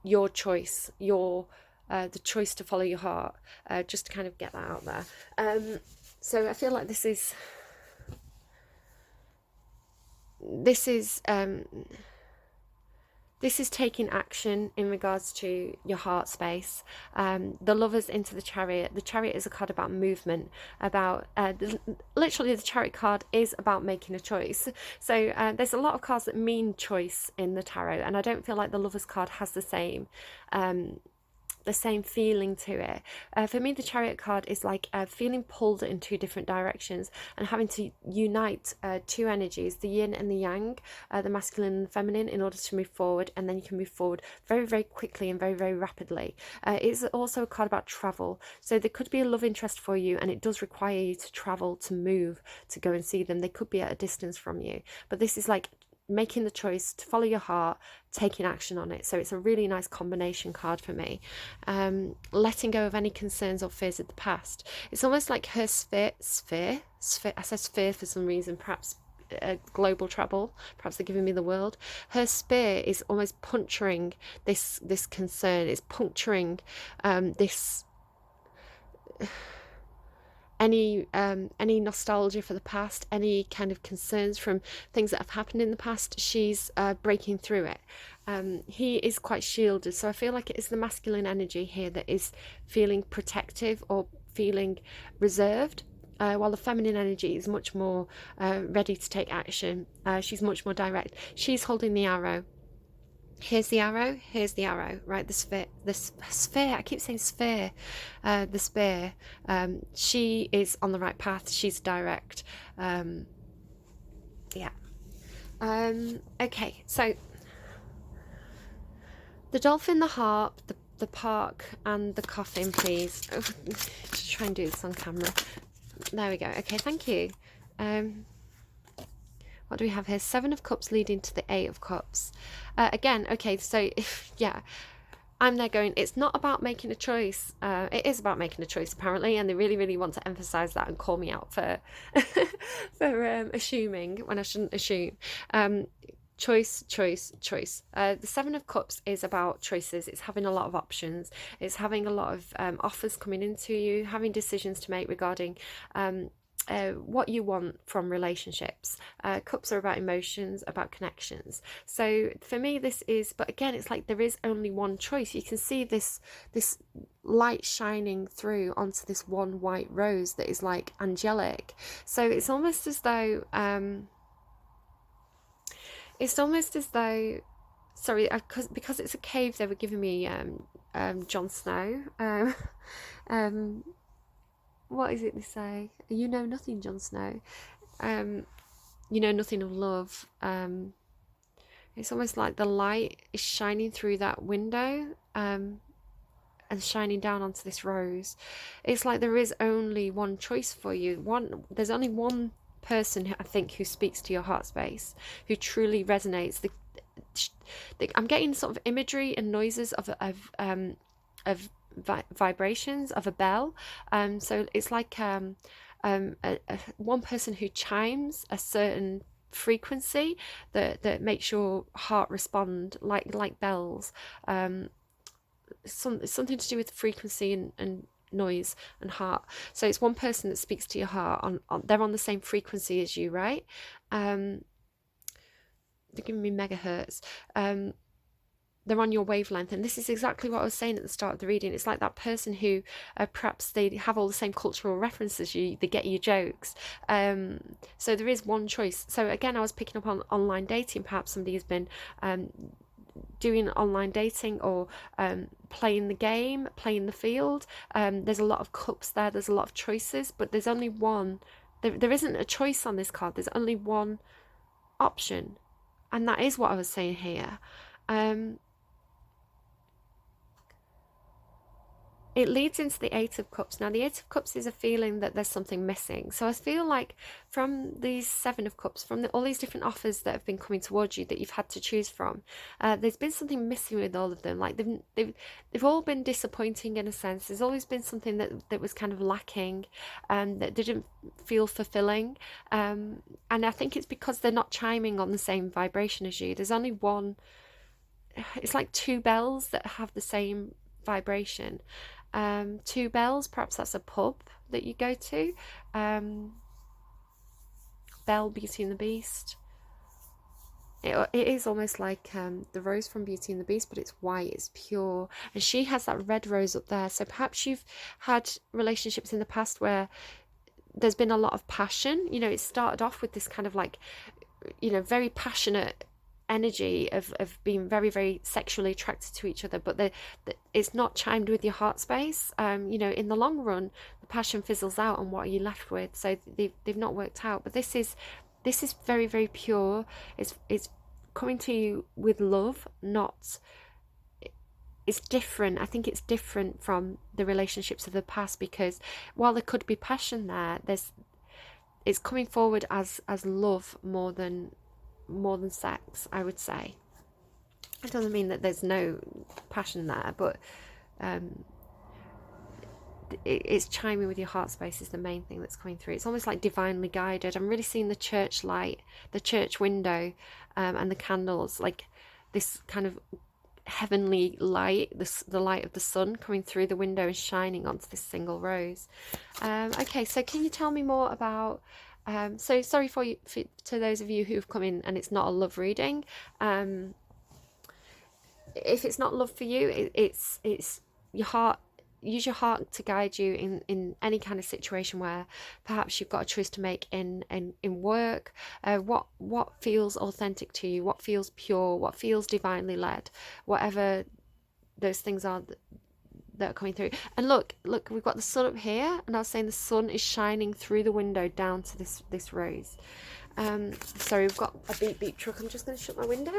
your choice, the choice to follow your heart, just to kind of get that out there. So I feel like this is taking action in regards to your heart space. The Lovers into the Chariot. The Chariot is a card about movement, about literally the Chariot card is about making a choice. So there's a lot of cards that mean choice in the tarot, and I don't feel like the Lovers card has the same the same feeling to it. For me, the Chariot card is like feeling pulled in two different directions and having to unite two energies, the yin and the yang, the masculine and the feminine, in order to move forward. And then you can move forward very, very quickly and very, very rapidly. It's also a card about travel. So there could be a love interest for you, and it does require you to travel, to move, to go and see them. They could be at a distance from you. But this is like making the choice to follow your heart, taking action on it. So it's a really nice combination card for me. Letting go of any concerns or fears of the past. It's almost like her sphere. I said sphere for some reason, perhaps global travel, perhaps they're giving me the world. Her spear is almost puncturing this concern. It's puncturing this any nostalgia for the past, any kind of concerns from things that have happened in the past. She's breaking through it. He is quite shielded, so I feel like it is the masculine energy here that is feeling protective or feeling reserved, while the feminine energy is much more ready to take action. She's much more direct. She's holding the arrow. Here's the arrow, right? The sphere, I keep saying sphere, the spear. She is on the right path. She's direct. Yeah. Okay, so the dolphin, the harp, the park, and the coffin, please. Oh, just try and do this on camera. There we go. Okay, thank you. What do we have here? 7 of Cups leading to the 8 of Cups. Again, okay, so yeah, I'm there going, it's not about making a choice. It is about making a choice, apparently, and they really, really want to emphasize that and call me out for for assuming when I shouldn't assume. Choice. The 7 of Cups is about choices. It's having a lot of options. It's having a lot of offers coming into you, having decisions to make regarding what you want from relationships. Cups are about emotions, about connections. So for me, this is, but again, it's like there is only one choice. You can see this light shining through onto this one white rose that is like angelic. So it's almost as though sorry, because it's a cave, they were giving me Jon Snow. What is it they say? You know nothing, Jon Snow. You know nothing of love. It's almost like the light is shining through that window and shining down onto this rose. It's like there is only one choice for you. There's only one person, I think, who speaks to your heart space, who truly resonates. I'm getting sort of imagery and noises of vibrations of a bell. So it's like one person who chimes a certain frequency that makes your heart respond like bells. Something to do with frequency and noise and heart. So it's one person that speaks to your heart they're on the same frequency as you, right? They're giving me megahertz. They're on your wavelength, and this is exactly what I was saying at the start of the reading. It's like that person who perhaps they have all the same cultural references they get your jokes. So there is one choice. So again, I was picking up on online dating. Perhaps somebody has been doing online dating or playing the game, playing the field. There's a lot of cups there. There's a lot of choices, but there's only one. There isn't a choice on this card. There's only one option, and that is what I was saying here. It leads into the 8 of Cups. Now, the 8 of Cups is a feeling that there's something missing. So I feel like from these 7 of Cups, from all these different offers that have been coming towards you that you've had to choose from, there's been something missing with all of them. Like they've all been disappointing in a sense. There's always been something that was kind of lacking, that didn't feel fulfilling. And I think it's because they're not chiming on the same vibration as you. There's only one. It's like 2 bells that have the same vibration. 2 bells, perhaps that's a pub that you go to. Belle, Beauty and the Beast. It is almost like the rose from Beauty and the Beast, but it's white, it's pure, and she has that red rose up there. So perhaps you've had relationships in the past where there's been a lot of passion. You know, it started off with this kind of like, you know, very passionate energy of being very, very sexually attracted to each other, but it's not chimed with your heart space. You know, in the long run, the passion fizzles out, and what are you left with? So they've not worked out. But this is very, very pure. It's coming to you with love, not. It's different. I think it's different from the relationships of the past, because while there could be passion there, it's coming forward as love more than sex, I would say. It doesn't mean that there's no passion there, but it's chiming with your heart space is the main thing that's coming through. It's almost like divinely guided. I'm really seeing the church light, the church window, and the candles, like this kind of heavenly light, the light of the sun coming through the window and shining onto this single rose. Okay, so can you tell me more about so sorry to those of you who've come in and it's not a love reading. If it's not love for you, it's your heart. Use your heart to guide you in any kind of situation where perhaps you've got a choice to make in work. What feels authentic to you, what feels pure, what feels divinely led, whatever those things are that are coming through. And look, we've got the sun up here, and I was saying the sun is shining through the window down to this rose. Sorry, we've got a beep beep truck. I'm just going to shut my window.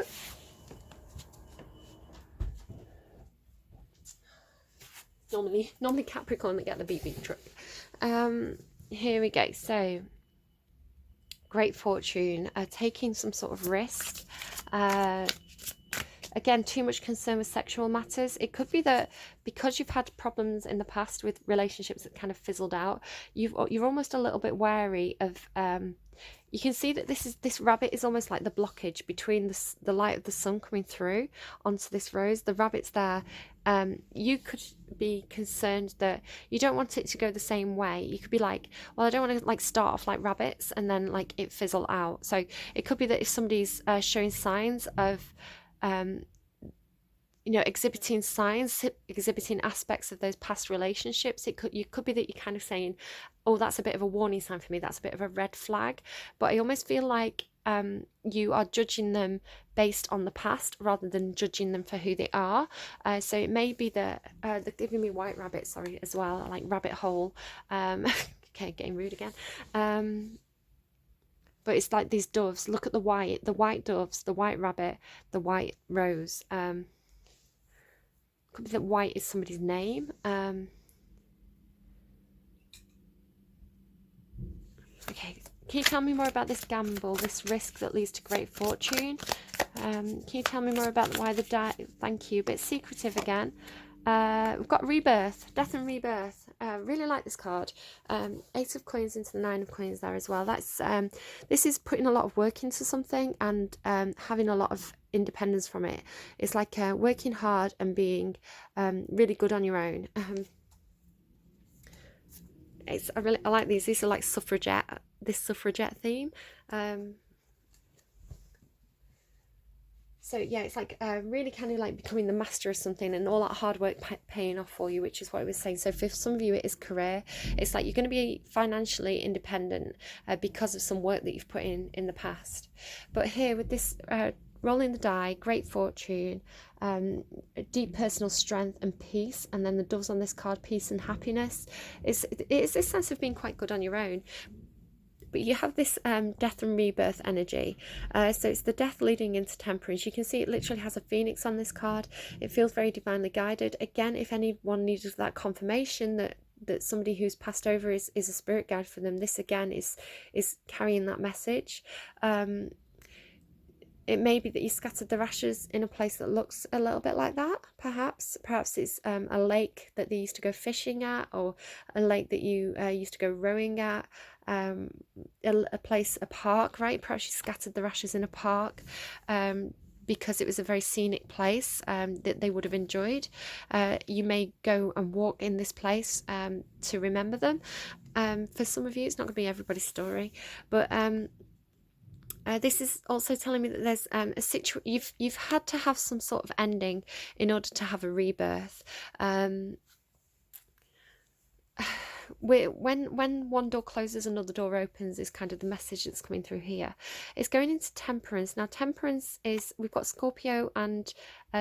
Normally Capricorn that get the beep beep truck. Here we go. So great fortune, taking some sort of risk. Again, too much concern with sexual matters. It could be that because you've had problems in the past with relationships that kind of fizzled out, you're almost a little bit wary of. You can see that this rabbit is almost like the blockage between the light of the sun coming through onto this rose. The rabbit's there. You could be concerned that you don't want it to go the same way. You could be like, well, I don't want to like start off like rabbits and then like it fizzle out. So it could be that if somebody's showing signs of exhibiting aspects of those past relationships, you could be that you're kind of saying, oh, that's a bit of a warning sign for me, that's a bit of a red flag. But I almost feel like you are judging them based on the past rather than judging them for who they are. So it may be that they're giving me white rabbit, sorry, as well, like rabbit hole. Okay, getting rude again. But it's like these doves. Look at the white doves, the white rabbit, the white rose. Could be that white is somebody's name. Okay, can you tell me more about this gamble, this risk that leads to great fortune? Can you tell me more about why the thank you, a bit secretive again. We've got rebirth, death and rebirth. Really like this card. 8 of coins into the 9 of coins there as well. That's this is putting a lot of work into something and having a lot of independence from it. It's like working hard and being really good on your own. I like these. These are like suffragette. This suffragette theme. So yeah, it's like really kind of like becoming the master of something and all that hard work paying off for you, which is what I was saying. So for some of you, it is career. It's like you're going to be financially independent because of some work that you've put in the past. But here with this rolling the die, great fortune, deep personal strength and peace, and then the doves on this card, peace and happiness. It's this sense of being quite good on your own. But you have this death and rebirth energy. So it's the death leading into temperance. You can see it literally has a phoenix on this card. It feels very divinely guided. Again, if anyone needed that confirmation that somebody who's passed over is a spirit guide for them, this again is carrying that message. It may be that you scattered the rashes in a place that looks a little bit like that, perhaps. Perhaps it's a lake that they used to go fishing at, or a lake that you used to go rowing at, a park, right? Perhaps you scattered the rashes in a park because it was a very scenic place that they would have enjoyed. You may go and walk in this place to remember them. For some of you, it's not going to be everybody's story, but this is also telling me that there's you've had to have some sort of ending in order to have a rebirth. when one door closes, another door opens is kind of the message that's coming through here. It's going into temperance. Now temperance is, we've got Scorpio and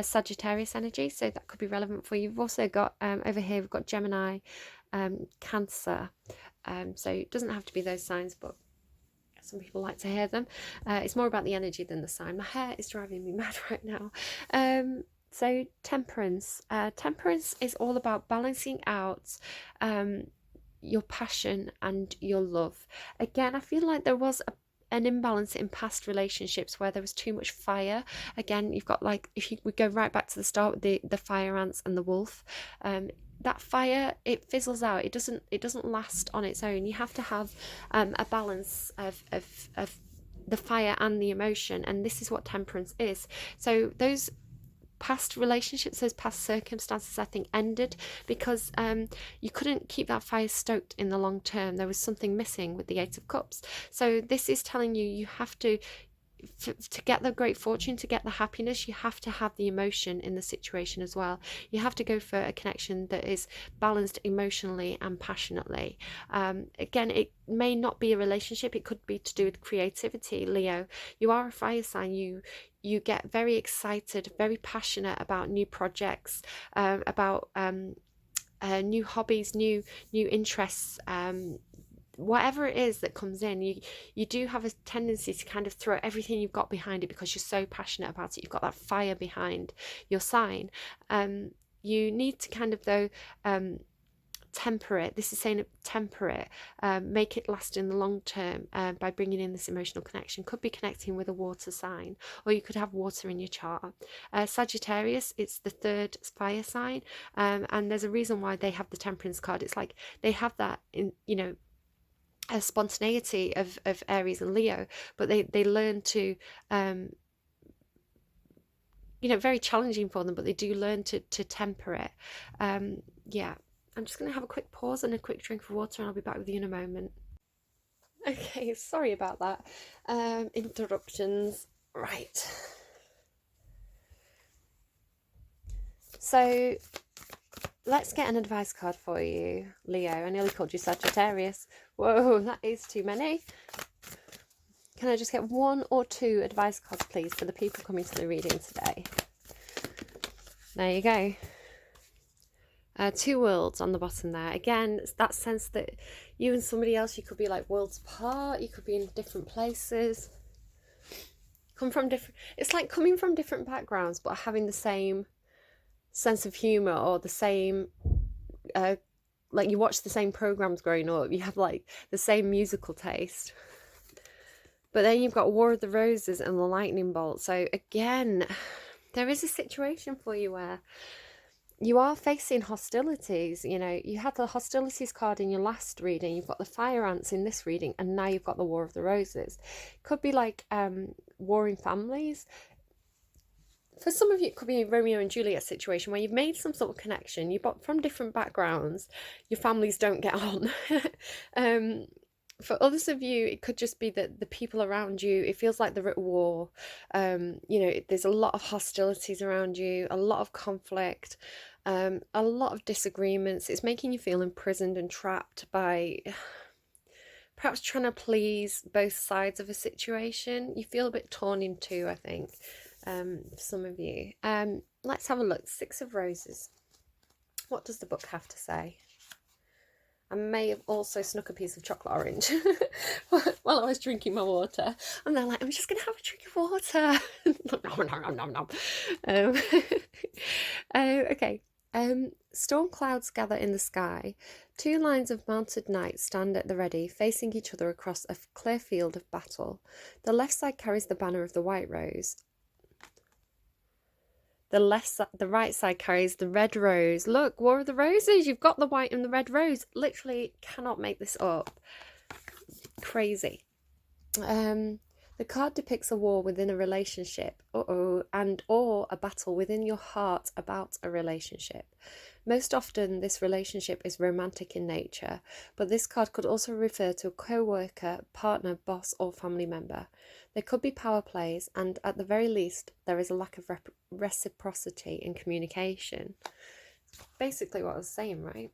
Sagittarius energy, so that could be relevant for you. We've also got over here we've got Gemini, Cancer, so it doesn't have to be those signs, but some people like to hear them. It's more about the energy than the sign. My hair is driving me mad right now. So temperance. Temperance is all about balancing out your passion and your love. Again, I feel like there was an imbalance in past relationships where there was too much fire. Again, you've got, like, if we go right back to the start with the fire ants and the wolf, that fire, it fizzles out. It doesn't last on its own. You have to have a balance of the fire and the emotion, and this is what temperance is. So those past relationships, those past circumstances, I think ended because you couldn't keep that fire stoked in the long term. There was something missing with the Eight of Cups. So this is telling you, you have to get the great fortune, to get the happiness, you have to have the emotion in the situation as well. You have to go for a connection that is balanced emotionally and passionately. Again, it may not be a relationship, it could be to do with creativity. Leo, you are a fire sign. You get very excited, very passionate about new projects, about new hobbies, new interests, whatever it is that comes in. You do have a tendency to kind of throw everything you've got behind it because you're so passionate about it. You've got that fire behind your sign. You need to kind of, though, temper it. This is saying temper it, make it last in the long term by bringing in this emotional connection. Could be connecting with a water sign, or you could have water in your chart. Sagittarius, it's the third fire sign, and there's a reason why they have the temperance card. It's like they have that in, a spontaneity of Aries and Leo, but they learn to very challenging for them, but they do learn to temper it. Yeah, I'm just going to have a quick pause and a quick drink of water, and I'll be back with you in a moment. Okay, sorry about that. Interruptions. Right. So let's get an advice card for you, Leo. I nearly called you Sagittarius. Whoa, that is too many. Can I just get 1 or 2 advice cards, please, for the people coming to the reading today? There you go. 2 worlds on the bottom there. Again, it's that sense that you and somebody else, you could be like worlds apart. You could be in different places. It's like coming from different backgrounds, but having the same sense of humor, or the same like you watch the same programs growing up, you have like the same musical taste. But then you've got War of the Roses and the Lightning Bolt. So again, there is a situation for you where you are facing hostilities. You had the hostilities card in your last reading, you've got the fire ants in this reading, and now you've got the War of the Roses. Could be like warring families. For some of you, it could be a Romeo and Juliet situation where you've made some sort of connection. You're from different backgrounds. Your families don't get on. For others of you, it could just be that the people around you, it feels like they're at war. There's a lot of hostilities around you, a lot of conflict, a lot of disagreements. It's making you feel imprisoned and trapped by perhaps trying to please both sides of a situation. You feel a bit torn in two, I think. For some of you. Let's have a look. 6 of Roses. What does the book have to say? I may have also snuck a piece of chocolate orange while I was drinking my water. And they're like, I'm just going to have a drink of water. Nom. Okay. Storm clouds gather in the sky. 2 lines of mounted knights stand at the ready, facing each other across a clear field of battle. The left side carries the banner of the White Rose. The right side carries the red rose. Look, War of the Roses. You've got the white and the red rose. Literally cannot make this up. Crazy. The card depicts a war within a relationship, or a battle within your heart about a relationship. Most often, this relationship is romantic in nature, but this card could also refer to a co-worker, partner, boss, or family member. There could be power plays, and at the very least, there is a lack of reciprocity in communication. Basically what I was saying, right?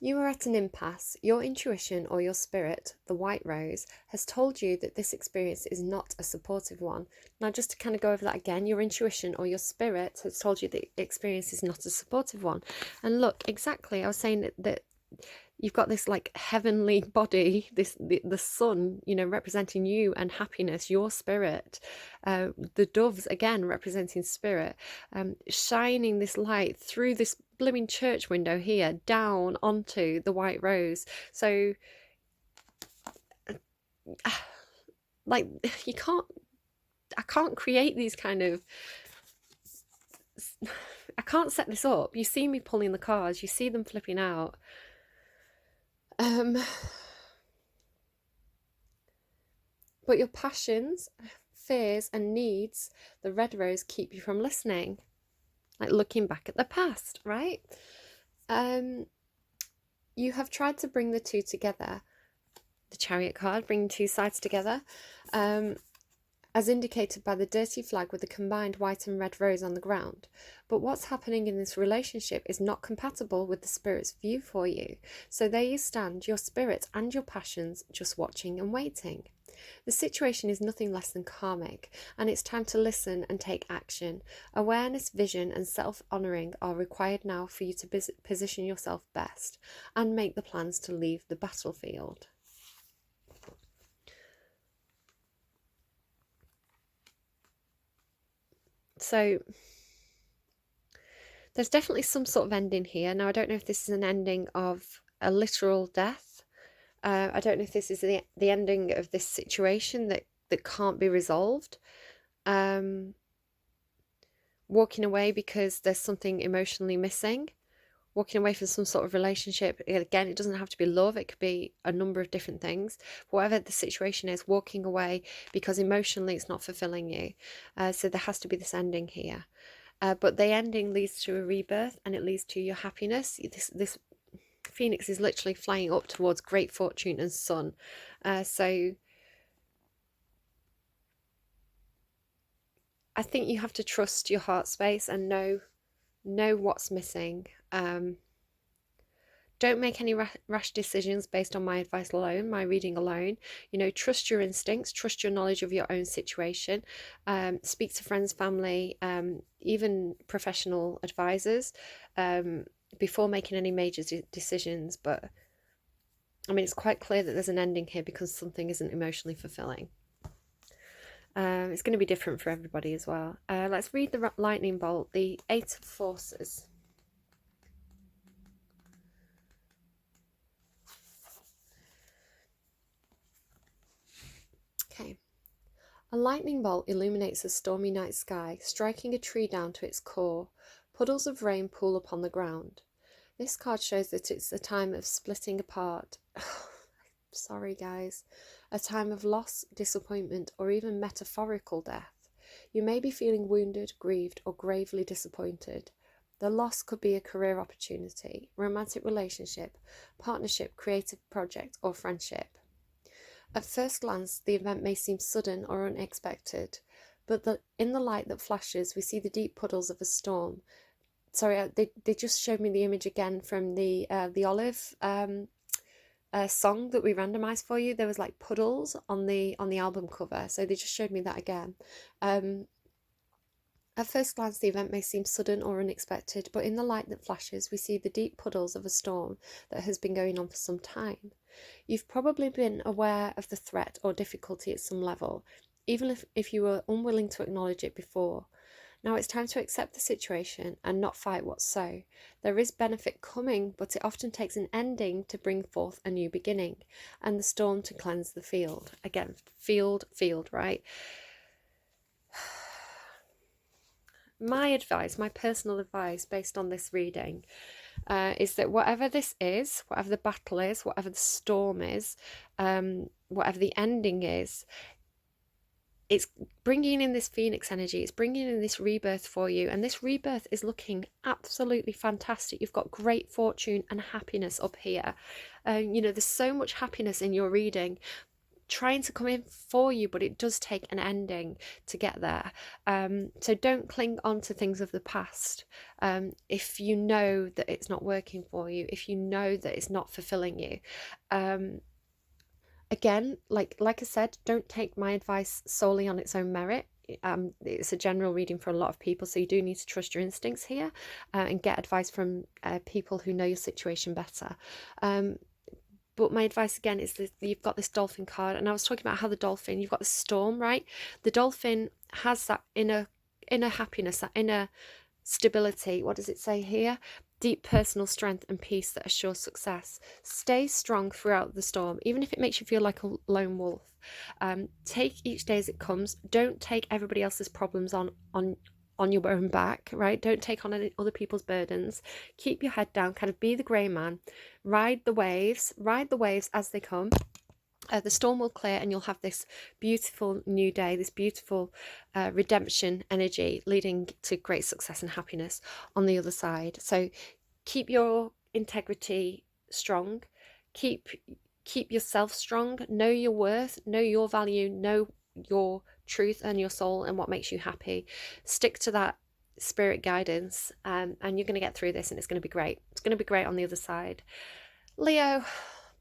You are at an impasse. Your intuition or your spirit, the white rose, has told you that this experience is not a supportive one. Now, just to kind of go over that again, your intuition or your spirit has told you that the experience is not a supportive one. And look, exactly, I was saying that you've got this like heavenly body, the sun, you know, representing you and happiness, your spirit, the doves again representing spirit, shining this light through this blooming church window here down onto the white rose. So like I can't create these kind of, I can't set this up. You see me pulling the cards, you see them flipping out. But your passions, fears and needs, the red rose, keep you from listening. Like looking back at the past, right? You have tried to bring the two together. The Chariot card, bringing two sides together. As indicated by the dirty flag with the combined white and red rose on the ground. But what's happening in this relationship is not compatible with the spirit's view for you. So there you stand, your spirit and your passions, just watching and waiting. The situation is nothing less than karmic, and it's time to listen and take action. Awareness, vision, and self-honouring are required now for you to position yourself best and make the plans to leave the battlefield. So there's definitely some sort of ending here. Now, I don't know if this is an ending of a literal death. I don't know if this is the ending of this situation that can't be resolved. Walking away because there's something emotionally missing. Walking away from some sort of relationship. Again, it doesn't have to be love. It could be a number of different things. Whatever the situation is, walking away because emotionally it's not fulfilling you. So there has to be this ending here. But the ending leads to a rebirth, and it leads to your happiness. This Phoenix is literally flying up towards great fortune and sun. So I think you have to trust your heart space and know what's missing. Don't make any rash decisions based on my advice alone, my reading alone. You know, trust your instincts, trust your knowledge of your own situation. Speak to friends, family, even professional advisors before making any major decisions. But I mean, it's quite clear that there's an ending here because something isn't emotionally fulfilling. It's going to be different for everybody as well. Let's read the lightning bolt, the 8 of forces. Okay. A lightning bolt illuminates a stormy night sky, striking a tree down to its core. Puddles of rain pool upon the ground. This card shows that it's a time of splitting apart. Sorry, guys. A time of loss, disappointment, or even metaphorical death. You may be feeling wounded, grieved, or gravely disappointed. The loss could be a career opportunity, romantic relationship, partnership, creative project, or friendship. At first glance, the event may seem sudden or unexpected, but in the light that flashes, we see the deep puddles of a storm. Sorry, they just showed me the image again from the Olive song that we randomized for you. There was like puddles on the album cover, so they just showed me that again. At first glance, the event may seem sudden or unexpected, but in the light that flashes, we see the deep puddles of a storm that has been going on for some time. You've probably been aware of the threat or difficulty at some level, even if you were unwilling to acknowledge it before. Now it's time to accept the situation and not fight what's so. There is benefit coming, but it often takes an ending to bring forth a new beginning, and the storm to cleanse the field. Again, field, right? My advice, my personal advice based on this reading, is that whatever this is, whatever the battle is, whatever the storm is, whatever the ending is, it's bringing in this Phoenix energy, it's bringing in this rebirth for you, and this rebirth is looking absolutely fantastic. You've got great fortune and happiness up here. You know, there's so much happiness in your reading. trying to come in for you, but it does take an ending to get there. So don't cling on to things of the past. If you know that it's not working for you, if you know that it's not fulfilling you, again, like I said, don't take my advice solely on its own merit. It's a general reading for a lot of people, so you do need to trust your instincts here, and get advice from people who know your situation better. But my advice again is that you've got this dolphin card, and I was talking about how the dolphin, you've got the storm, right? The dolphin has that inner happiness, that inner stability. What does it say here? Deep personal strength and peace that assures success. Stay strong throughout the storm, even if it makes you feel like a lone wolf. Take each day as it comes. Don't take everybody else's problems on your own back, right? Don't take on any other people's burdens. Keep your head down, kind of be the grey man. Ride the waves as they come. The storm will clear and you'll have this beautiful new day, this beautiful redemption energy leading to great success and happiness on the other side. So keep your integrity strong, keep yourself strong, know your worth, know your value, know your truth and your soul and what makes you happy. Stick to that spirit guidance, and you're going to get through this, and it's going to be great. It's going to be great on the other side. Leo,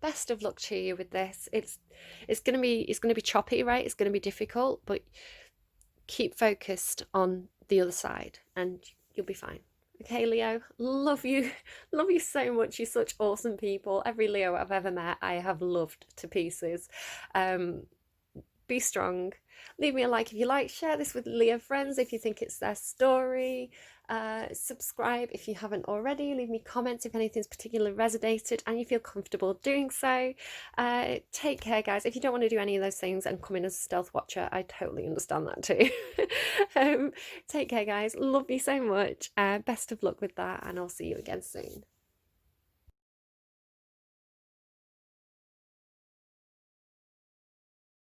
best of luck to you with this. It's going to be choppy, right? It's going to be difficult, but keep focused on the other side and you'll be fine. Okay, Leo, love you so much. You're such awesome people. Every Leo I've ever met I have loved to pieces. Be strong. Leave me a like if you like. Share this with Leo friends if you think it's their story. Subscribe if you haven't already. Leave me comments if anything's particularly resonated and you feel comfortable doing so. Take care, guys. If you don't want to do any of those things and come in as a stealth watcher, I totally understand that too. Take care, guys. Love you so much. Best of luck with that, and I'll see you again soon.